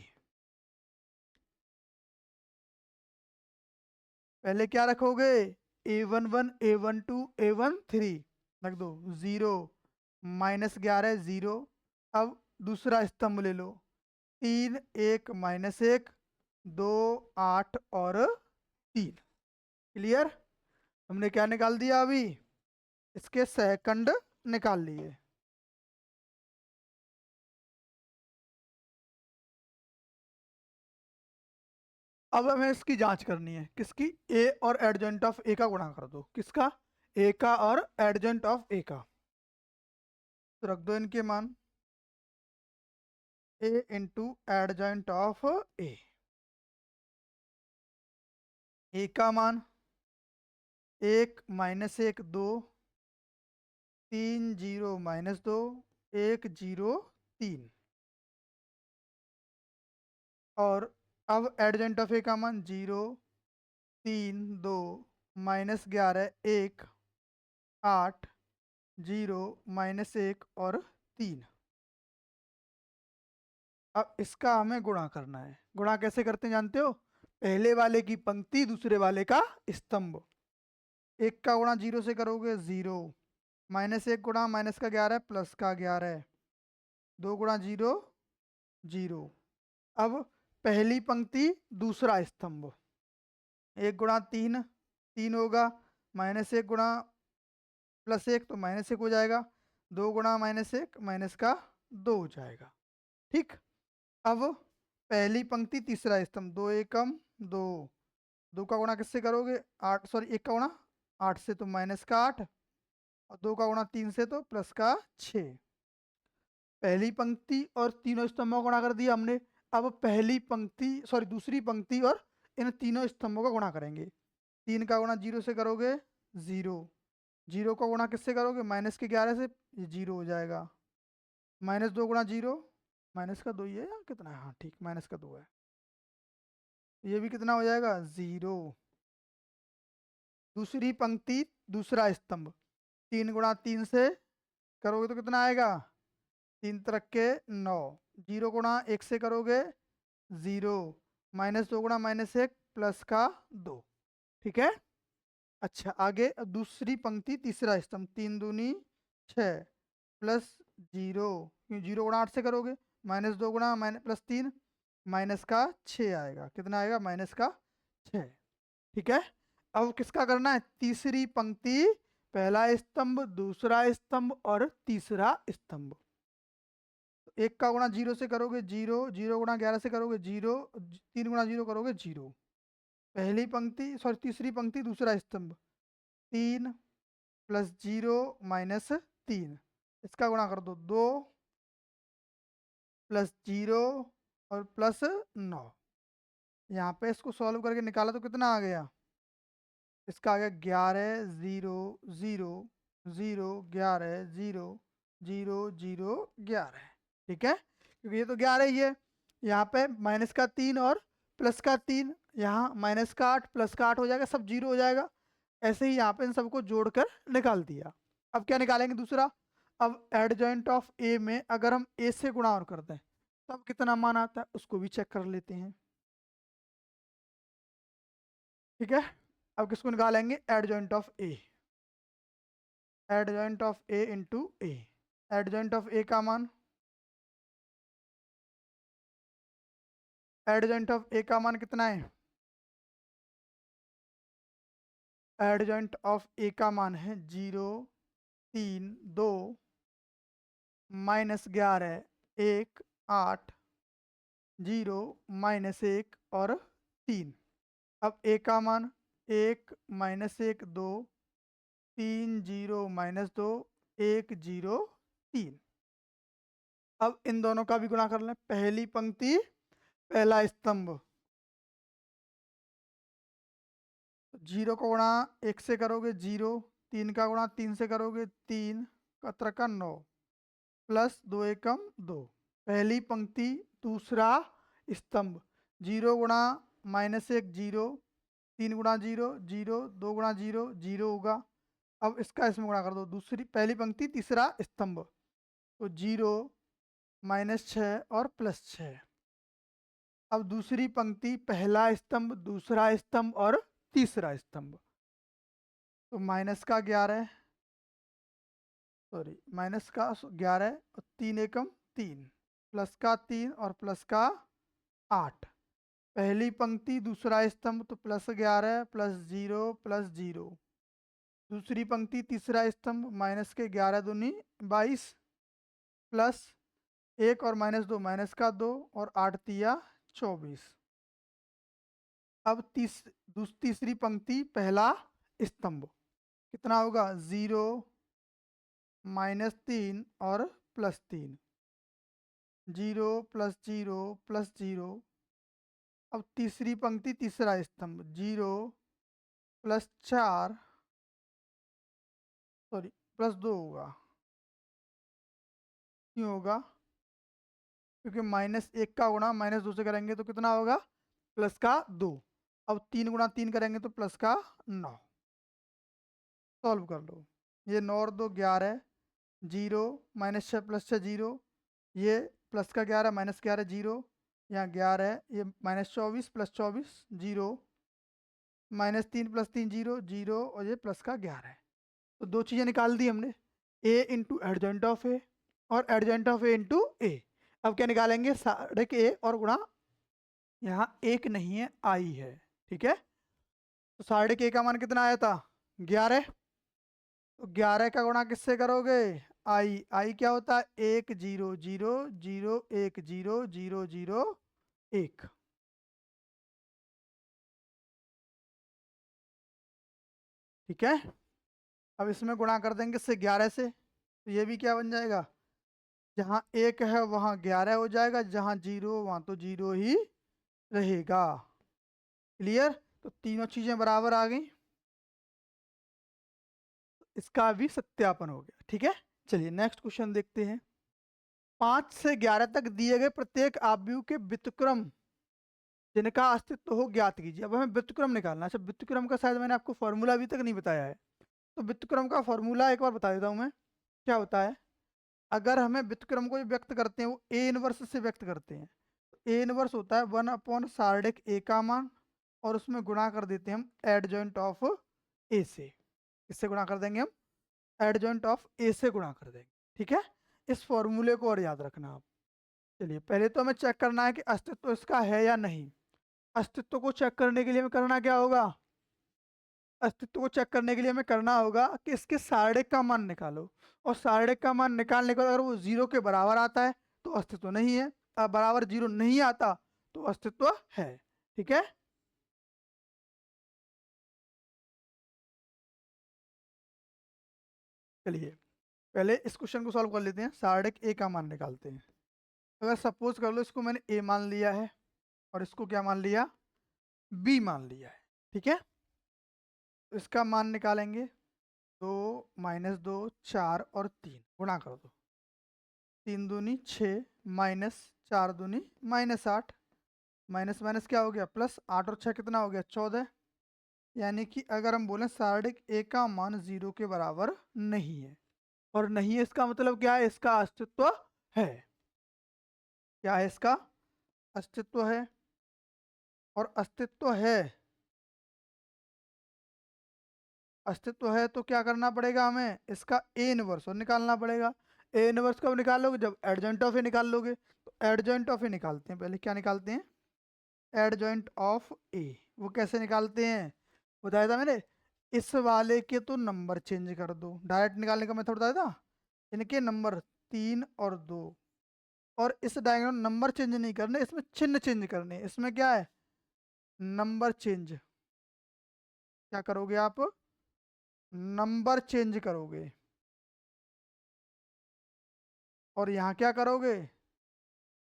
पहले क्या रखोगे A11 A12 A13 रख दो 0 -11 0। अब दूसरा स्तंभ ले लो 3 1 -1 2 8 और 3। क्लियर। हमने क्या निकाल दिया अभी इसके सहखंड निकाल लिए। अब हमें इसकी जांच करनी है किसकी ए और एडजॉइंट ऑफ ए का गुणा कर दो। किसका ए का और एडजॉइंट ऑफ ए का। तो रख दो इनके मान ए इंटू एडजॉइंट ऑफ ए। ए का मान 1 -1 2 3 0 -2 1 0 3। और अब एडजॉइंट ऑफ ए का मान 0 3 2 -11 1 8 0 -1 और 3। अब इसका हमें गुणा करना है। गुणा कैसे करते हैं जानते हो, पहले वाले की पंक्ति दूसरे वाले का स्तंभ। 1 का गुणा 0 से करोगे 0, -1 गुणा -11 प्लस का 11, 2 गुणा 0 0। अब पहली पंक्ति दूसरा स्तंभ 1 गुणा 3 3 होगा, -1 गुणा +1 तो -1 हो जाएगा, 2 गुणा -1 माइनस का 2 हो जाएगा। ठीक। अब पहली पंक्ति तीसरा स्तंभ 2 एकम 2, 2 का गुणा किससे करोगे 8 सॉरी 1 का गुणा 8 से तो -8 और 2 का गुणा 3 से तो प्लस का 6। पहली पंक्ति और तीनों स्तंभों का गुणा कर दिया हमने। अब पहली पंक्ति सॉरी दूसरी पंक्ति और इन तीनों स्तंभों का गुणा करेंगे। 3 का गुणा 0 से करोगे 0, 0 का गुणा किससे करोगे -11 से, ये 0 हो जाएगा। -2 गुणा 0 माइनस का 2 ही है या कितना है, हाँ ठीक -2 है। ये भी कितना हो जाएगा 0। दूसरी पंक्ति दूसरा स्तंभ 3 गुणा 3 से करोगे तो कितना आएगा 3 तरक के 9, 0 गुणा 1 से करोगे 0, -2 गुणा -1 प्लस का 2। ठीक है। अच्छा आगे अब दूसरी पंक्ति तीसरा स्तंभ 3 दूनी 6 प्लस 0, 0 गुणा 8 से करोगे -2 गुणा +3 माइनस का 6 आएगा। कितना आएगा -6। ठीक है। अब किसका करना है तीसरी पंक्ति पहला स्तंभ दूसरा स्तंभ और तीसरा स्तंभ। 1 का गुणा 0 से करोगे 0, 0 गुणा 11 से करोगे 0, 3 गुणा 0 करोगे 0। पहली पंक्ति सॉरी तीसरी पंक्ति दूसरा स्तंभ 3 + 0 -3, इसका गुणा कर दो 2 + 0 और +9। यहाँ पे इसको सॉल्व करके निकाला तो कितना आ गया, इसका आ गया 11 0 0 0 11 0 0 0 11। ठीक है, क्योंकि ये तो 11 ही है। यहाँ पे -3 और +3, यहाँ -8 +8 हो जाएगा, सब 0 हो जाएगा। ऐसे ही यहाँ पे इन सबको जोड़कर निकाल दिया। अब क्या निकालेंगे दूसरा, अब एडजॉइंट ऑफ ए में अगर हम ए से गुणा और करते हैं तब कितना मान आता है उसको भी चेक कर लेते हैं। ठीक है। अब किसको निकालेंगे adjoint of A, adjoint of A into A. Adjoint of A का मान, एडजॉइंट ऑफ ए का मान कितना है, एडजॉइंट ऑफ ए का मान है 0 3 2 -11 1 8 0 -1 और 3। अब ए का मान 1 -1 2 3 0 -2 1 0 3। अब इन दोनों का भी गुणा कर लें। पहली पंक्ति पहला स्तंभ जीरो का गुणा 1 से करोगे 0, 3 का गुणा 3 से करोगे 3, 17 का 9, प्लस 2 एकम 2। पहली पंक्ति दूसरा स्तंभ, 0 गुणा -1 0, 3 गुणा 0 0, 2 गुणा 0 0 होगा। अब इसका इसमें गुणा कर दो, दूसरी पहली पंक्ति तीसरा स्तंभ, तो 0 -6 और +6। अब दूसरी पंक्ति पहला स्तंभ दूसरा स्तंभ और तीसरा स्तंभ, तो माइनस का 11, सॉरी माइनस का 11 और 3 एकम 3, प्लस का 3 और प्लस का 8। पहली पंक्ति दूसरा स्तंभ, तो +11 +0 +0। दूसरी पंक्ति तीसरा स्तंभ, माइनस के 11 दूनी 22, प्लस 1 और -2 माइनस का 2 और 8 तिया 24। अब तीसरी पंक्ति पहला स्तंभ कितना होगा 0 -3 और +3, 0 +0 +0। अब तीसरी पंक्ति तीसरा स्तंभ 0 +4, सॉरी +2 होगा। क्यों होगा? क्योंकि -1 का गुणा -2 से करेंगे तो कितना होगा प्लस का 2। अब 3 गुणा 3 करेंगे तो प्लस का 9। सॉल्व कर लो, ये 9 और 2 11, 0 -6 +6 0, ये प्लस का 11 -11 0, यहाँ 11 है, ये -24 +24 0, -3 +3 0 0, और ये प्लस का 11 है। तो दो चीज़ें निकाल दी हमने, a इंटू एडजेंट ऑफ ए और एडजेंट ऑफ ए इंटू ए। अब क्या निकालेंगे, साढ़े के a और गुणा, यहाँ 1 नहीं है आई है, ठीक है। तो साढ़े के का मान कितना आया था 11, तो 11 का गुणा किससे करोगे आई क्या होता है 1 0 0 0 1 0 0 0 1। ठीक है, अब इसमें गुणा कर देंगे इससे 11 से, तो ये भी क्या बन जाएगा, जहाँ 1 है वहाँ 11 हो जाएगा, जहाँ 0 वहाँ तो 0 ही रहेगा। क्लियर? तो तीनों चीजें बराबर आ गई, इसका भी सत्यापन हो गया। ठीक है, चलिए नेक्स्ट क्वेश्चन देखते हैं। 5 से 11 तक दिए गए प्रत्येक आव्यूह के व्युत्क्रम जिनका अस्तित्व हो ज्ञात कीजिए। अब हमें व्युत्क्रम निकालना है। अच्छा, व्युत्क्रम का शायद मैंने आपको फॉर्मूला अभी तक नहीं बताया है, तो व्युत्क्रम का फॉर्मूला एक बार बता देता हूँ मैं, क्या होता है। अगर हमें व्युत्क्रम को व्यक्त करते हैं, वो ए इनवर्स से व्यक्त करते हैं, ए इनवर्स होता है 1/सार्डिक ए का मान, और उसमें गुणा कर देते हैं हम एडजॉइंट ऑफ ए से। इससे गुणा कर देंगे हम, एडजॉइंट ऑफ ए से गुणा कर देंगे। ठीक है, इस फॉर्मूले को और याद रखना आप। चलिए, पहले तो हमें चेक करना है कि अस्तित्व इसका है या नहीं। अस्तित्व को चेक करने के लिए हमें करना क्या होगा, अस्तित्व को चेक करने के लिए हमें करना होगा कि इसके सार्डिक का मान निकालो, और सार्डिक का मान निकालने के बाद अगर वो 0 के बराबर आता है तो अस्तित्व नहीं है, बराबर 0 नहीं आता तो अस्तित्व है। ठीक है, चलिए पहले इस क्वेश्चन को सॉल्व कर लेते हैं। सार्डिक ए का मान निकालते हैं। अगर सपोज कर लो इसको मैंने ए मान लिया है और इसको क्या मान लिया, बी मान लिया है। ठीक है, तो इसका मान निकालेंगे, 2 -2 4 और 3 गुणा कर दो, 3 दूनी 6 -4 दूनी -8, माइनस माइनस क्या हो गया प्लस, 8 और 6 कितना हो गया 14। यानी कि अगर हम बोलें सार्डिक ए का मान 0 के बराबर नहीं है, और नहीं है इसका मतलब क्या है, इसका अस्तित्व है। क्या है, इसका अस्तित्व है, और अस्तित्व है, अस्तित्व है तो क्या करना पड़ेगा हमें, इसका ए इनवर्स और निकालना पड़ेगा। ए इनवर्स कब निकालोगे, जब एडजॉइंट ऑफ ए निकाल लोगे। तो एडजॉइंट ऑफ ए निकालते हैं, पहले क्या निकालते हैं, एडजॉइंट ऑफ ए। वो कैसे निकालते हैं बताया था मैंने, इस वाले के तो नंबर चेंज कर दो, डायरेक्ट निकालने का मेथड बताया था। इनके नंबर 3 और 2, और इस डायग्राम नंबर चेंज नहीं करने, इसमें चिन्ह चेंज करने। इसमें क्या है, नंबर चेंज, क्या करोगे आप, नंबर चेंज करोगे, और यहाँ क्या करोगे,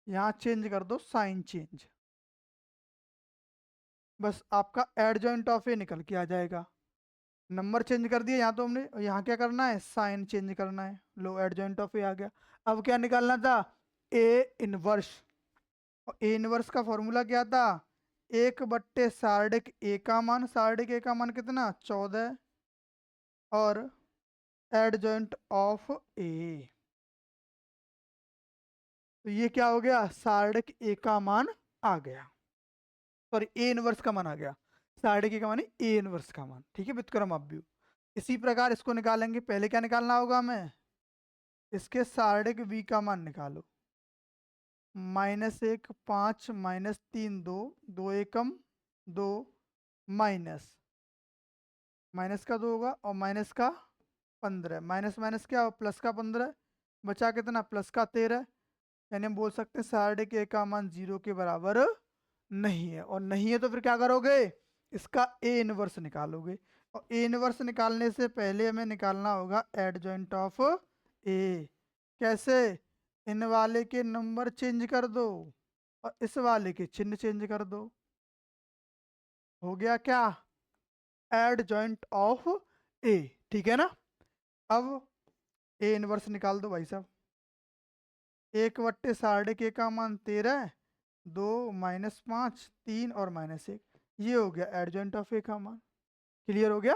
यहाँ चेंज कर दो साइन चेंज। बस आपका एडजॉइंट ऑफ ए निकल के आ जाएगा। नंबर चेंज कर दिया यहाँ तो हमने, और यहाँ क्या करना है, साइन चेंज करना है। लो एडजॉइंट ऑफ ए आ गया। अब क्या निकालना था, ए इनवर्स। और ए इनवर्स का फॉर्मूला क्या था, 1/, सार्डिक ए का मान, सार्डिक ए का मान कितना 14, और एडजॉइंट ऑफ ए। तो ये क्या हो गया, सार्डिक ए का मान आ गया, सॉरी ए इनवर्स का मान आ गया। सार्डिक ए का मान ए इनवर्स का मान, ठीक है व्युत्क्रम अपव्यू। इसी प्रकार इसको निकालेंगे। पहले क्या निकालना होगा हमें, इसके सार्डिक v का मान निकालो। -1 5 -3 2, 2 एकम 2, माइनस माइनस का 2 होगा और माइनस का 15, माइनस माइनस क्या हो प्लस का 15, बचा कितना प्लस का 13। यानी हम बोल सकते हैं सार्डिक ए का मान 0 के बराबर नहीं है। और नहीं है तो फिर क्या करोगे, इसका ए इनवर्स निकालोगे। और ए इनवर्स निकालने से पहले हमें निकालना होगा एडजॉइंट ऑफ ए। कैसे, इन वाले के नंबर चेंज कर दो और इस वाले के चिन्ह चेंज कर दो। हो गया क्या, एडजॉइंट ऑफ ए, ठीक है ना। अब ए इनवर्स निकाल दो भाई साहब। 1/, सार्डिक ए का मान 13, 2 -5 3 और -1, ये हो गया एडजॉइंट ऑफ ए का मान। क्लियर हो गया।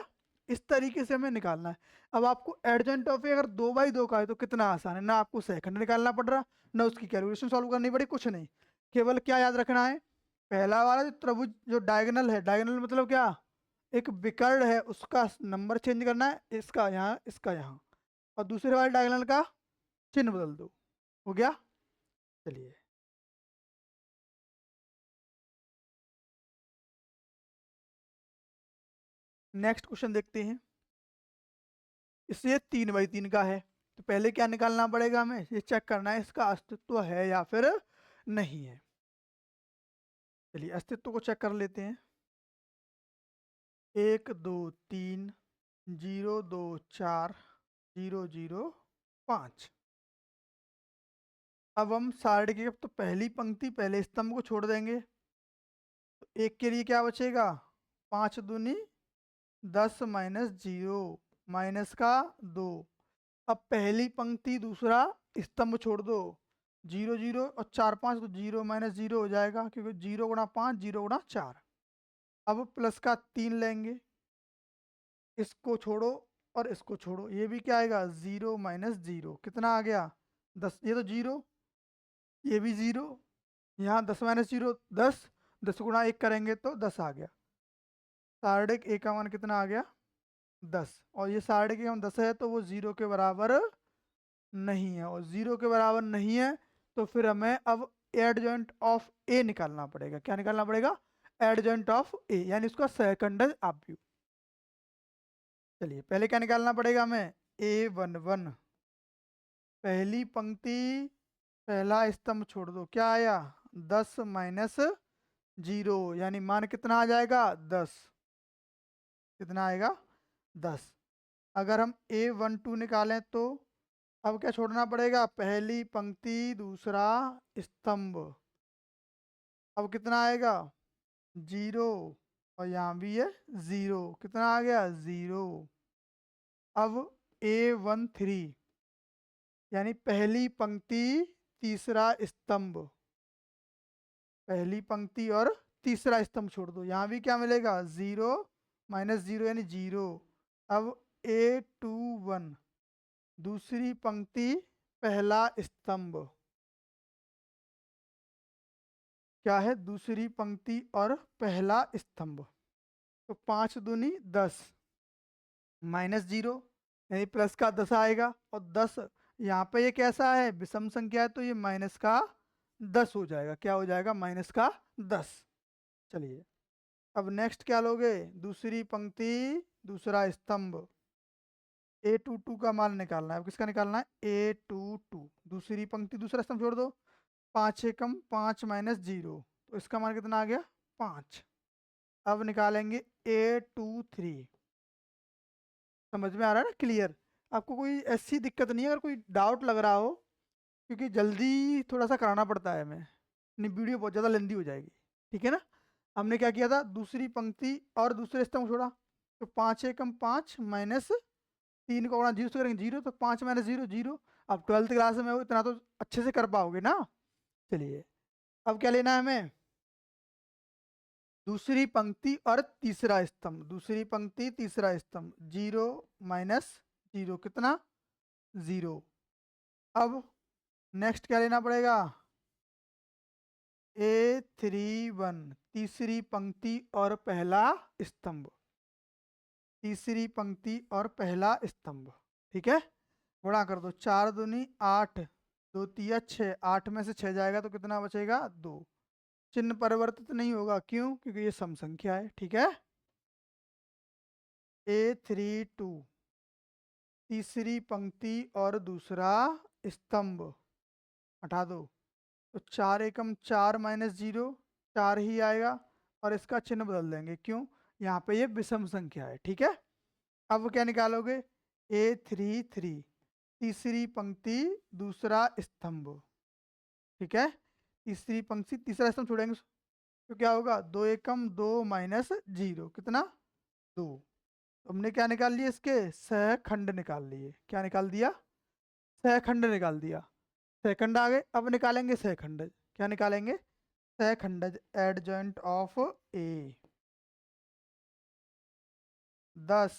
इस तरीके से हमें निकालना है। अब आपको एडजॉइंट ऑफ ए अगर 2/2 का है तो कितना आसान है, ना आपको सेकंड निकालना पड़ रहा, ना उसकी कैलकुलेशन सॉल्व करनी पड़ी, कुछ नहीं। केवल क्या याद रखना है, पहला वाला जो त्रिभुज जो डायगोनल है, डायगोनल मतलब क्या, एक विकर्ण है, उसका नंबर चेंज करना है, इसका यहाँ इसका यहाँ, और दूसरे वाले डायगोनल का चिन्ह बदल दो। हो गया। चलिए नेक्स्ट क्वेश्चन देखते हैं। इससे 3/3 का है, तो पहले क्या निकालना पड़ेगा हमें, ये चेक करना है इसका अस्तित्व है या फिर नहीं है। चलिए अस्तित्व को चेक कर लेते हैं। 1 2 3 0 2 4 0 0 5। अब हम साइड की तो पहली पंक्ति पहले स्तंभ को छोड़ देंगे, तो एक के लिए क्या बचेगा, 5 दूनी 10 -0 माइनस का 2। अब पहली पंक्ति दूसरा स्तंभ छोड़ दो, 0 0 और 4 5, तो 0 -0 हो जाएगा, क्योंकि 0 × 5 0 × 4। अब प्लस का 3 लेंगे, इसको छोड़ो और इसको छोड़ो, ये भी क्या आएगा 0 -0, कितना आ गया 10, ये तो 0, ये भी 0, यहाँ 10 -0 10, 10 × 1 करेंगे तो 10 आ गया। सार्डिक ए का मान कितना आ गया 10, और ये सार्डिक ए का मान 10 है, तो वो 0 के बराबर नहीं है। और 0 के बराबर नहीं है तो फिर हमें अब एडजॉइंट ऑफ ए निकालना पड़ेगा। क्या निकालना पड़ेगा, एडजॉइंट ऑफ ए, यानी उसका सहखंडज आव्यूह। चलिए पहले क्या निकालना पड़ेगा हमें, A11, पहली पंक्ति पहला स्तंभ छोड़ दो, क्या आया 10 -0, यानी मान कितना आ जाएगा 10, कितना आएगा 10। अगर हम A12 निकालें तो अब क्या छोड़ना पड़ेगा, पहली पंक्ति दूसरा स्तंभ, अब कितना आएगा 0, और यहाँ भी है 0, कितना आ गया 0। अब A13, यानी पहली पंक्ति तीसरा स्तंभ, पहली पंक्ति और तीसरा स्तंभ छोड़ दो, यहाँ भी क्या मिलेगा 0 -0 यानी 0। अब A21, दूसरी पंक्ति पहला स्तंभ, क्या है दूसरी पंक्ति और पहला स्तंभ, तो 5 दूनी 10 -0 यानी प्लस का 10 आएगा, और 10 यहाँ पे ये कैसा है विषम संख्या है, तो ये माइनस का 10 हो जाएगा, क्या हो जाएगा माइनस का 10। चलिए अब नेक्स्ट क्या लोगे, दूसरी पंक्ति दूसरा स्तंभ, A22 का मान निकालना है। अब किसका निकालना है, A22, दूसरी पंक्ति दूसरा स्तंभ छोड़ दो, 5 एकम 5 -0, तो इसका मान कितना आ गया 5। अब निकालेंगे A23, समझ में आ रहा है ना, क्लियर। आपको कोई ऐसी दिक्कत नहीं है, अगर कोई डाउट लग रहा हो, क्योंकि जल्दी थोड़ा सा कराना पड़ता है हमें, नहीं वीडियो बहुत ज़्यादा लेंदी हो जाएगी, ठीक है ना। हमने क्या किया था, दूसरी पंक्ति और दूसरे स्तंभ छोड़ा, तो 5 एकम 5 माइनस 3 को गुणा 0 से करेंगे 0, तो 5 माइनस 0 0। अब 12th क्लास में हो, इतना तो अच्छे से कर पाओगे ना। चलिए अब क्या लेना है हमें, दूसरी पंक्ति और तीसरा स्तंभ, दूसरी पंक्ति तीसरा स्तंभ, 0 माइनस 0 कितना 0। अब नेक्स्ट क्या लेना पड़ेगा, A31 तीसरी पंक्ति और पहला स्तंभ, तीसरी पंक्ति और पहला स्तंभ। ठीक है, गुणा कर दो, 4 दूनी 8, 2 तिया 6, 8 में से 6 जाएगा तो कितना बचेगा 2। चिन्ह परिवर्तित नहीं होगा, क्यों, क्योंकि ये सम संख्या है। ठीक है, A32 तीसरी पंक्ति और दूसरा स्तंभ हटा दो, तो 4 एकम 4 माइनस 0 4 ही आएगा, और इसका चिन्ह बदल देंगे, क्यों, यहाँ पे ये विषम संख्या है। ठीक है, अब क्या निकालोगे, A33 तीसरी पंक्ति दूसरा स्तंभ। ठीक है, तीसरी पंक्ति तीसरा स्तंभ छोड़ेंगे तो क्या होगा, 2 एकम 2 माइनस 0 कितना 2। हमने क्या निकाल लिया, इसके सहखंड निकाल लिए, क्या निकाल दिया, सहखंड निकाल दिया। सहखंड आ गए, अब निकालेंगे सहखंड, क्या निकालेंगे, सहखंड एडजॉइंट ऑफ ए। 10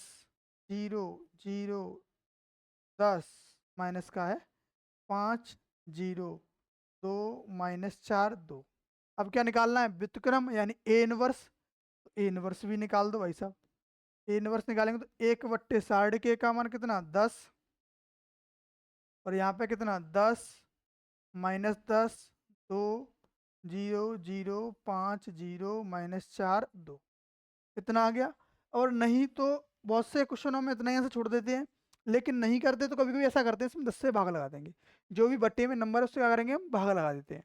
0 0 10 माइनस का है 5 0 2 माइनस 4 2। अब क्या निकालना है, व्युत्क्रम यानी ए इनवर्स, तो ए इनवर्स भी निकाल दो भाई साहब। ए इनवर्स निकालेंगे तो 1/60 के का मान कितना 10, और यहाँ पे कितना 10 माइनस 10 2 0 0 5 0 माइनस 4 2, इतना आ गया। और नहीं तो बहुत से क्वेश्चनों में इतना ही ऐसे छोड़ देते हैं, लेकिन नहीं करते तो कभी कभी ऐसा करते हैं, इसमें 10 से भाग लगा देंगे, जो भी बट्टे में नंबर है उससे क्या करेंगे हम भाग लगा देते हैं।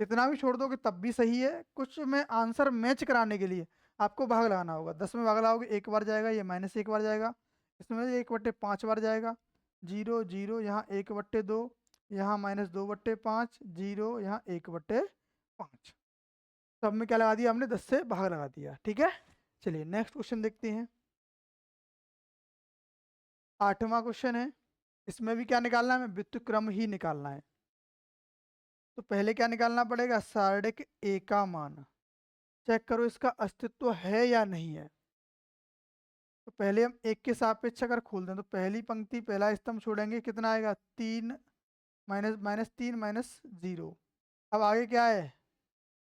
इतना भी छोड़ दोगे तब भी सही है, कुछ में आंसर मैच कराने के लिए आपको भाग लगाना होगा। 10 में भाग लगाओगे एक बार जाएगा, ये माइनस 1 बार जाएगा, इसमें 1/5 बार जाएगा, 0 0 यहाँ 1/2, यहाँ -2/5 0 यहाँ 1/5। सब में क्या लगा दिया हमने, 10 से भाग लगा दिया। ठीक है, चलिए नेक्स्ट क्वेश्चन देखते हैं। 8वां क्वेश्चन है, इसमें भी क्या निकालना है, हमें व्युत्क्रम ही निकालना है। तो पहले क्या निकालना पड़ेगा, सारणिक ए का मान चेक करो इसका अस्तित्व है या नहीं है। तो पहले हम एक के सापेक्ष अगर खोल दें तो पहली पंक्ति पहला स्तंभ छोड़ेंगे, कितना आएगा 3 माइनस 3 माइनस 0। अब आगे क्या है,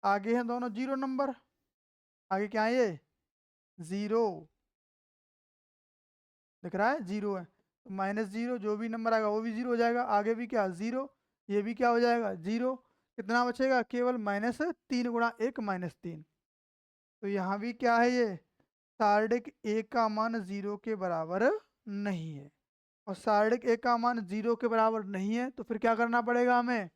आगे हैं दोनों 0 नंबर, आगे क्या है ये 0 दिख रहा है, 0 है, तो -0 जो भी नंबर आएगा वो भी 0 हो जाएगा, आगे भी क्या 0, ये भी क्या हो जाएगा 0। कितना बचेगा, केवल -3 गुणा 1 -3। तो यहाँ भी क्या है, ये सारणिक ए का मान 0 के बराबर नहीं है, और सारणिक ए का मान 0 के बराबर नहीं है, तो फिर क्या करना पड़ेगा हमें,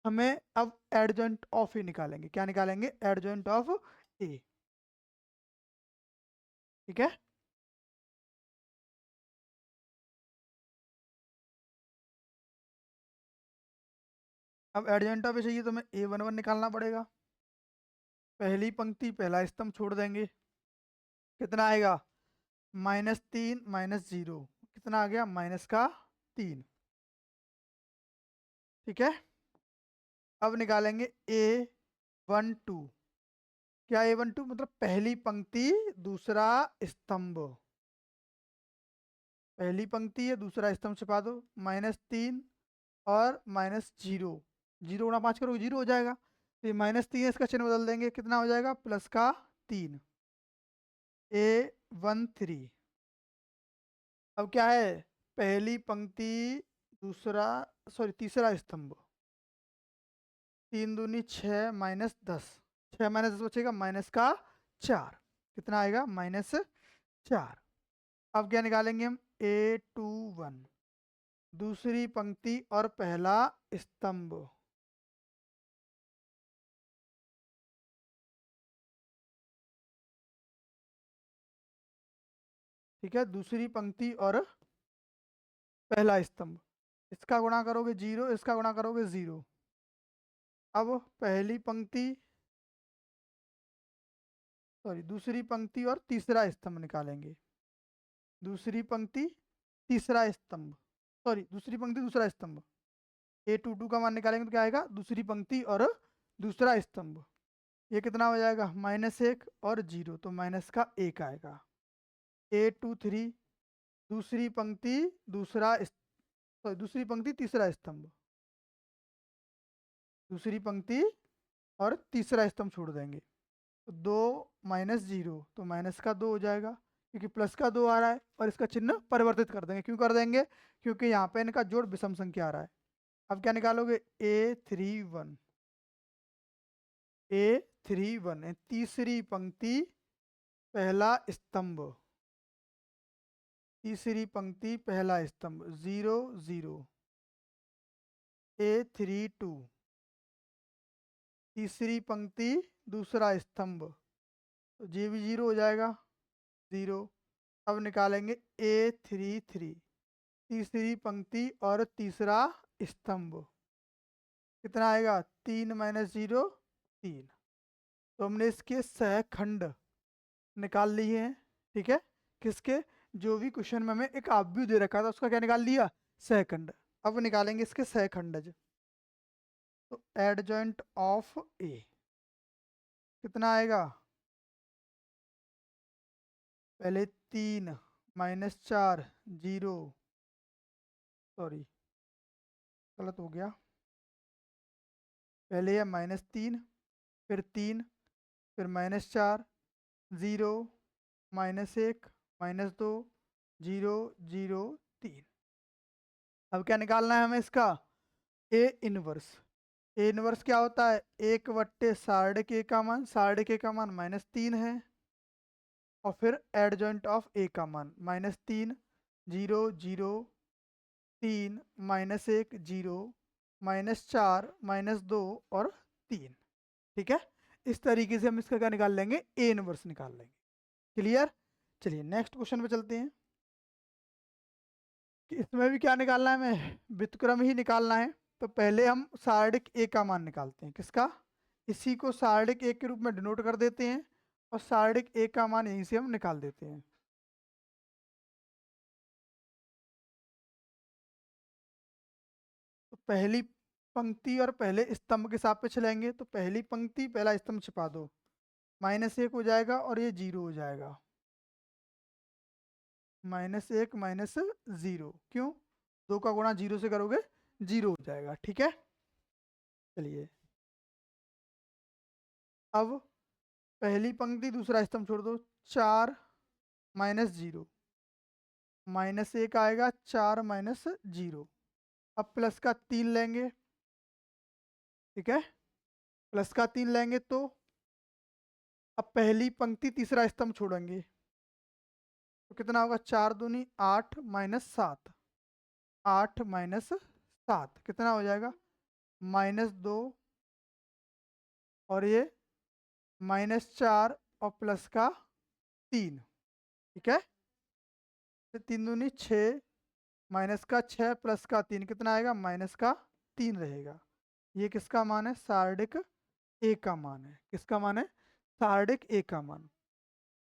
हमें अब एडजॉइंट ऑफ ही निकालेंगे। क्या निकालेंगे, एडजॉइंट ऑफ ए। ठीक है, अब एडजॉइंट ऑफ ए चाहिए तो हमें A11 निकालना पड़ेगा। पहली पंक्ति पहला स्तंभ छोड़ देंगे, कितना आएगा -3 -0, कितना आ गया -3। ठीक है, अब निकालेंगे A12। क्या A12 मतलब पहली पंक्ति दूसरा स्तंभ, पहली पंक्ति है दूसरा स्तंभ छिपा दो, -3 और -0, 0 गुणा 5 करोगे 0 हो जाएगा, तो ये -3 इसका चिन्ह बदल देंगे, कितना हो जाएगा +3 A13। अब क्या है, पहली पंक्ति दूसरा सॉरी तीसरा स्तंभ, 3 दूनी 6 -10, 6 -10 बचेगा -4, कितना आएगा -4। अब क्या निकालेंगे हम A21 दूसरी पंक्ति और पहला स्तंभ। ठीक है, दूसरी पंक्ति और पहला स्तंभ, इसका गुणा करोगे 0, इसका गुणा करोगे 0। अब पहली पंक्ति सॉरी दूसरी पंक्ति और तीसरा स्तंभ निकालेंगे। दूसरी पंक्ति तीसरा स्तंभ, सॉरी दूसरी पंक्ति दूसरा स्तंभ। A22 का मान निकालेंगे तो क्या आएगा, दूसरी पंक्ति और दूसरा स्तंभ। ये कितना हो जाएगा, -1 और 0, तो माइनस का 1 आएगा। A23 दूसरी पंक्ति दूसरी पंक्ति तीसरा स्तंभ, दूसरी पंक्ति और तीसरा स्तंभ छोड़ देंगे, तो 2 - 0, तो माइनस का 2 हो जाएगा, क्योंकि प्लस का 2 आ रहा है। और इसका चिन्ह परिवर्तित कर देंगे, क्यों कर देंगे, क्योंकि यहाँ पे इनका जोड़ विषम संख्या आ रहा है। अब क्या निकालोगे, A31 तीसरी पंक्ति पहला स्तंभ, तीसरी पंक्ति पहला स्तंभ 0 0। A32 तीसरी पंक्ति दूसरा स्तंभ, तो ये भी 0 हो जाएगा, 0। अब निकालेंगे A33 तीसरी पंक्ति और तीसरा स्तंभ, कितना आएगा, 3 - 0 3। तो हमने इसके सहखंड निकाल लिए हैं, ठीक है। किसके, जो भी क्वेश्चन में हमें एक आव्यूह दे रखा था उसका क्या निकाल लिया, सहखंड। अब निकालेंगे इसके सहखंडज। तो एडजॉइंट ऑफ ए कितना आएगा, पहले 3 - 4 0, सॉरी गलत हो गया, पहले है -3 फिर 3 फिर -4 0 -1 -2 0 0 3। अब क्या निकालना है हमें इसका, ए इनवर्स। ए इनवर्स क्या होता है, 1/सार्डिक का मान, सार्डिक का मान -3 है, और फिर एडजॉइंट ऑफ ए का मान -3 0 0 3 -1 0 -4 -2 और 3, ठीक है। इस तरीके से हम इसका क्या निकाल लेंगे, ए इनवर्स निकाल लेंगे। क्लियर। चलिए नेक्स्ट क्वेश्चन पे चलते हैं कि इसमें भी क्या निकालना है, हमें व्युत्क्रम ही निकालना है। तो पहले हम सार्डिक ए का मान निकालते हैं, किसका, इसी को सार्डिक ए के रूप में डिनोट कर देते हैं, और सार्डिक ए का मान यहीं से हम निकाल देते हैं। तो पहली पंक्ति और पहले स्तंभ के सापेक्ष लेंगे, तो पहली पंक्ति पहला स्तंभ छिपा दो, -1 हो जाएगा और ये 0 हो जाएगा, -1 - 0, क्यों, 2 का गुणा 0 से करोगे 0 हो जाएगा, ठीक है। चलिए अब पहली पंक्ति दूसरा स्तंभ छोड़ दो, 4 - 0 -1 आएगा, 4 - 0। अब प्लस का 3 लेंगे, ठीक है, प्लस का 3 लेंगे तो अब पहली पंक्ति तीसरा स्तंभ छोड़ेंगे, तो कितना होगा, 4 दूनी 8 -7, 8 -7 कितना हो जाएगा, -2, और ये -4 और प्लस का 3, ठीक है। फिर 3 दूनी 6 माइनस का 6 प्लस का 3 कितना आएगा, -3 रहेगा। ये किसका मान है, सार्डिक ए का मान है, किसका मान है, सार्डिक ए का मान।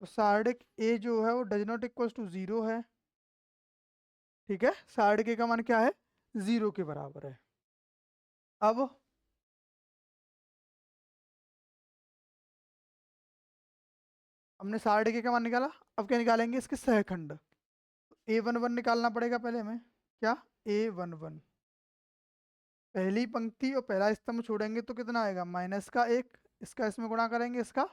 तो सार्डिक ए जो है वो डज नॉट इक्वल टू 0 है, ठीक है, सार्डिक ए का मान क्या है, 0 के बराबर है। अब हमने सार्डिक ए का मान निकाला, अब क्या निकालेंगे, इसके सहखंड। A11 निकालना पड़ेगा पहले हमें, क्या, A11 पहली पंक्ति और पहला स्तंभ छोड़ेंगे तो कितना आएगा, -1, इसका इसमें गुणा करेंगे, इसका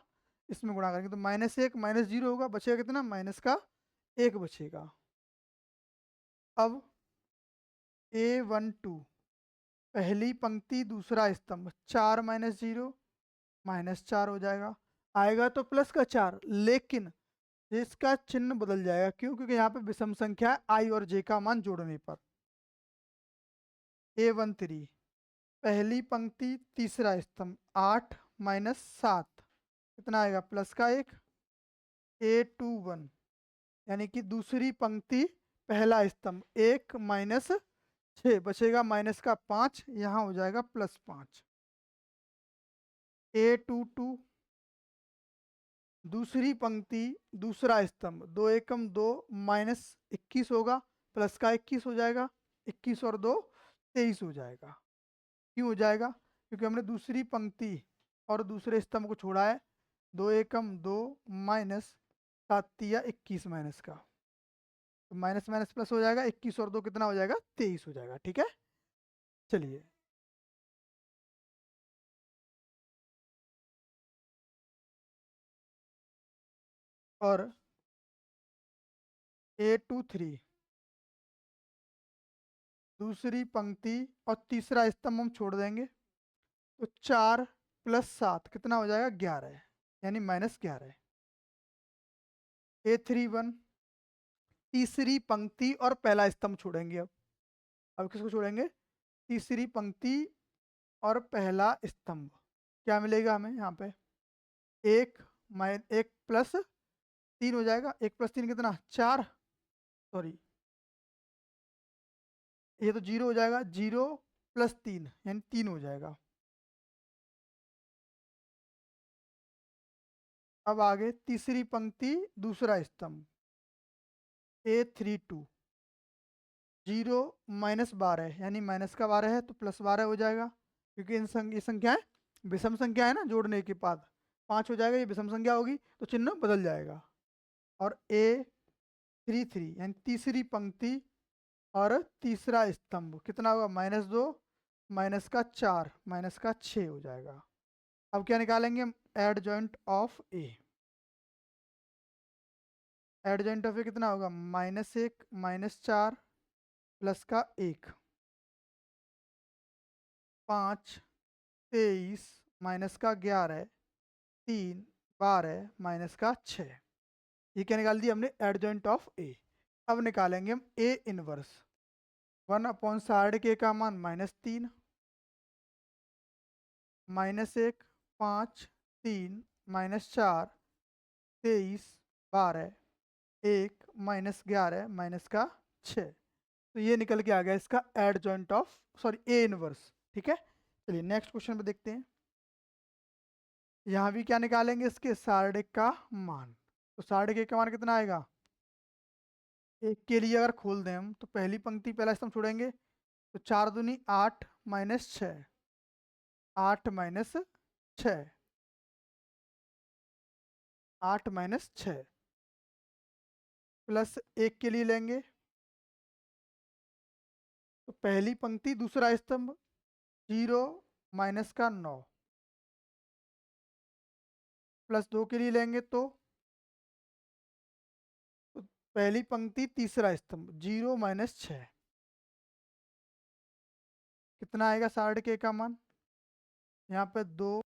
इसमें गुणा करेंगे, तो -1 -0 होगा, बचेगा कितना, -1 बचेगा। अब A12 पहली पंक्ति दूसरा स्तंभ, 4 - 0 -4 हो जाएगा, आएगा तो प्लस का 4, लेकिन इसका चिन्ह बदल जाएगा, क्यों, क्योंकि यहाँ पे विषम संख्या है, आई और जे का मान जोड़ने पर। A13 पहली पंक्ति तीसरा स्तंभ, 8 - 7 कितना आएगा, प्लस का 1। A21 यानी कि दूसरी पंक्ति पहला स्तंभ, 1 - 6 बचेगा, माइनस का 5, यहाँ हो जाएगा +5। A22 दूसरी पंक्ति दूसरा स्तंभ, 2 एकम 2 -21 होगा, प्लस का 21 हो जाएगा, 21 और 2 23 हो जाएगा। क्यों हो जाएगा? क्योंकि हमने दूसरी पंक्ति और दूसरे स्तंभ को छोड़ा है। 2 एकम 2 माइनस 7 या 21 माइनस का, तो माइनस माइनस प्लस हो जाएगा, 21 और 2 कितना हो जाएगा? 23 हो जाएगा। ठीक है, चलिए और A23 दूसरी पंक्ति और तीसरा स्तंभ हम छोड़ देंगे, तो 4 + 7 कितना हो जाएगा? 11, यानी -11। A31 तीसरी पंक्ति और पहला स्तंभ छोड़ेंगे। अब किसको छोड़ेंगे? तीसरी पंक्ति और पहला स्तंभ। क्या मिलेगा हमें यहाँ पे? 1 + 3 हो जाएगा। 1 + 3 कितना? 4। सॉरी, ये तो 0 हो जाएगा। 0 + 3 यानी 3 हो जाएगा। अब आगे तीसरी पंक्ति दूसरा स्तंभ, A32 0 - 12 यानी -12 है, तो +12 हो जाएगा, क्योंकि ये संख्याएं विषम संख्या है ना, जोड़ने के बाद 5 हो जाएगा। ये विषम संख्या होगी तो चिन्ह बदल जाएगा। और A33 यानी तीसरी पंक्ति और तीसरा स्तंभ कितना होगा? -2 -4 -6 हो जाएगा। अब क्या निकालेंगे हम? Adjoint of A. Adjoint of A कितना होगा? -1 -4 प्लस का 1, 5 23 माइनस का 11, 3 12 माइनस का 6। ये क्या निकाल दिया हमने? एडजॉइंट ऑफ ए। अब निकालेंगे हम ए इनवर्स। 1/60 का मान -3 -1 5 3 -4 23 12 1 -11 माइनस का 6। तो ये निकल के आ गया इसका adjoint of, sorry, A inverse. ठीक है, चलिए नेक्स्ट क्वेश्चन पे देखते हैं। यहाँ भी क्या निकालेंगे? इसके सार्डिक का मान। तो सार्डिक का मान कितना आएगा? एक के लिए अगर खोल दें हम, तो पहली पंक्ति पहला स्तंभ छोड़ेंगे, तो 4 दूनी 8 -6, 8 -6, 8 -6 प्लस 1 के लिए लेंगे, तो पहली पंक्ति दूसरा स्तंभ 0 माइनस का 9 प्लस 2 के लिए लेंगे, तो पहली पंक्ति तीसरा स्तंभ 0 -6 कितना आएगा? 60 का मान यहाँ पे 2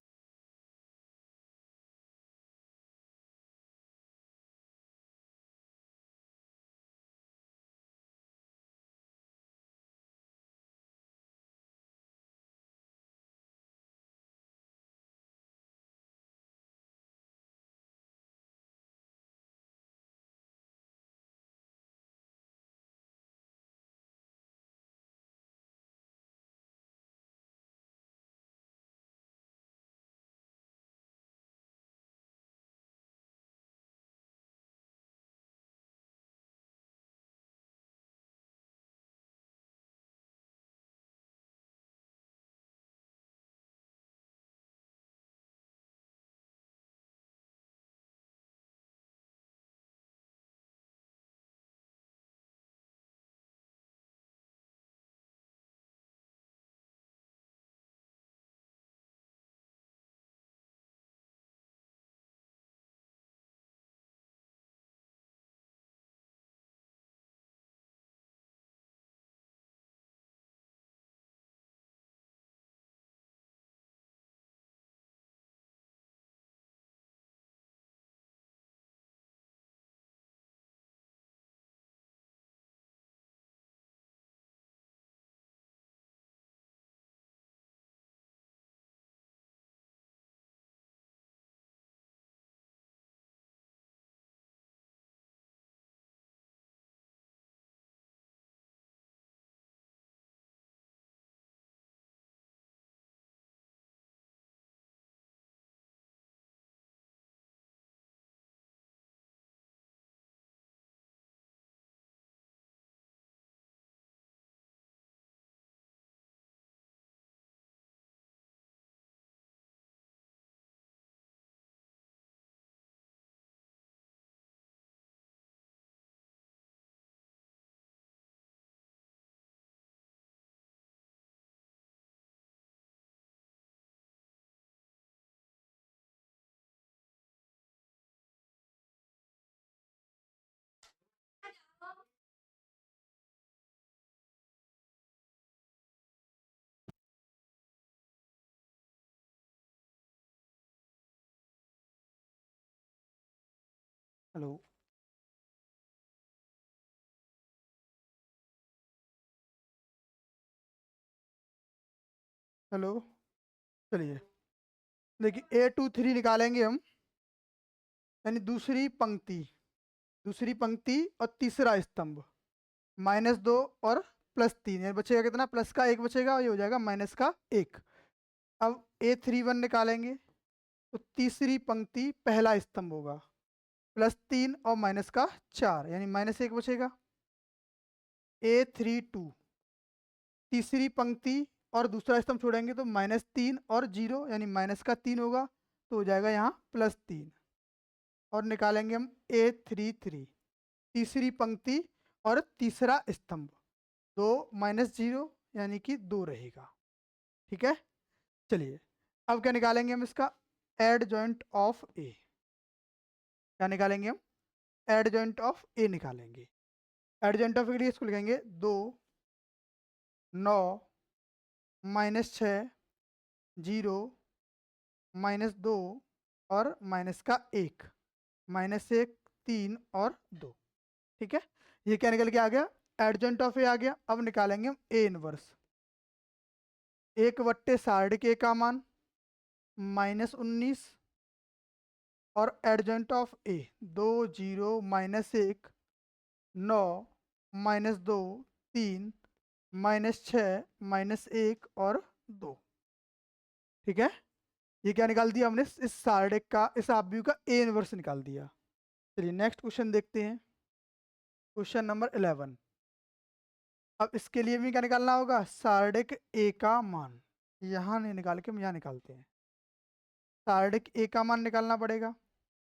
हेलो, हेलो। चलिए, देखिए A23 निकालेंगे हम, यानी दूसरी पंक्ति और तीसरा स्तंभ, -2 और +3, यानी बचेगा कितना, प्लस का 1 बचेगा और ये हो जाएगा माइनस का 1। अब A31 निकालेंगे तो तीसरी पंक्ति पहला स्तंभ होगा, +3 और माइनस का 4, यानी -1 बचेगा। A32 तीसरी पंक्ति और दूसरा स्तंभ छोड़ेंगे तो -3 और 0, यानी माइनस का 3 होगा, तो हो जाएगा यहाँ +3। और निकालेंगे हम A33 तीसरी पंक्ति और तीसरा स्तंभ, 2 - 0 यानी कि 2 रहेगा। ठीक है, चलिए अब क्या निकालेंगे हम इसका, एडजॉइंट ऑफ ए। क्या निकालेंगे हम, एडजॉइंट ऑफ ए निकालेंगे। एडजॉइंट ऑफ ए के लिए इसको लिखेंगे 2 9 -6 0 -2 और माइनस का 1, -1 3 और 2। ठीक है, ये क्या निकल के आ गया, एडजॉइंट ऑफ ए आ गया। अब निकालेंगे हम ए इनवर्स, 1/60 का मान -19 और एडजॉइंट ऑफ ए 2 0 -1 9 -2 3 -6 -1 और 2। ठीक है, ये क्या निकाल दिया हमने, इस सार्डिक का, इस आव्यूह का ए इनवर्स निकाल दिया। चलिए नेक्स्ट क्वेश्चन देखते हैं, क्वेश्चन नंबर 11। अब इसके लिए भी क्या निकालना होगा, सार्डिक ए का मान। यहाँ नहीं निकाल के हम यहाँ निकालते हैं, सार्डिक ए का मान निकालना पड़ेगा।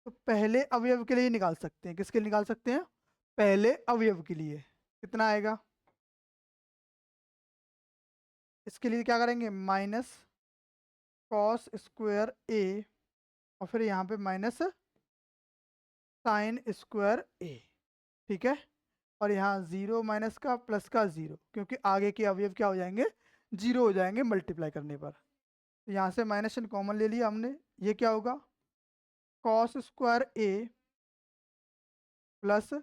तो पहले अवयव के लिए निकाल सकते हैं, किसके लिए निकाल सकते हैं, पहले अवयव के लिए। कितना आएगा, इसके लिए क्या करेंगे, माइनस कॉस स्क्वायर ए और फिर यहाँ पे माइनस साइन स्क्वायर ए। ठीक है, और यहाँ 0 माइनस का प्लस का 0, क्योंकि आगे के अवयव क्या हो जाएंगे, 0 हो जाएंगे मल्टीप्लाई करने पर। तो यहाँ से माइनस कॉमन ले लिया हमने, ये क्या होगा, कॉस स्क्वायर ए प्लस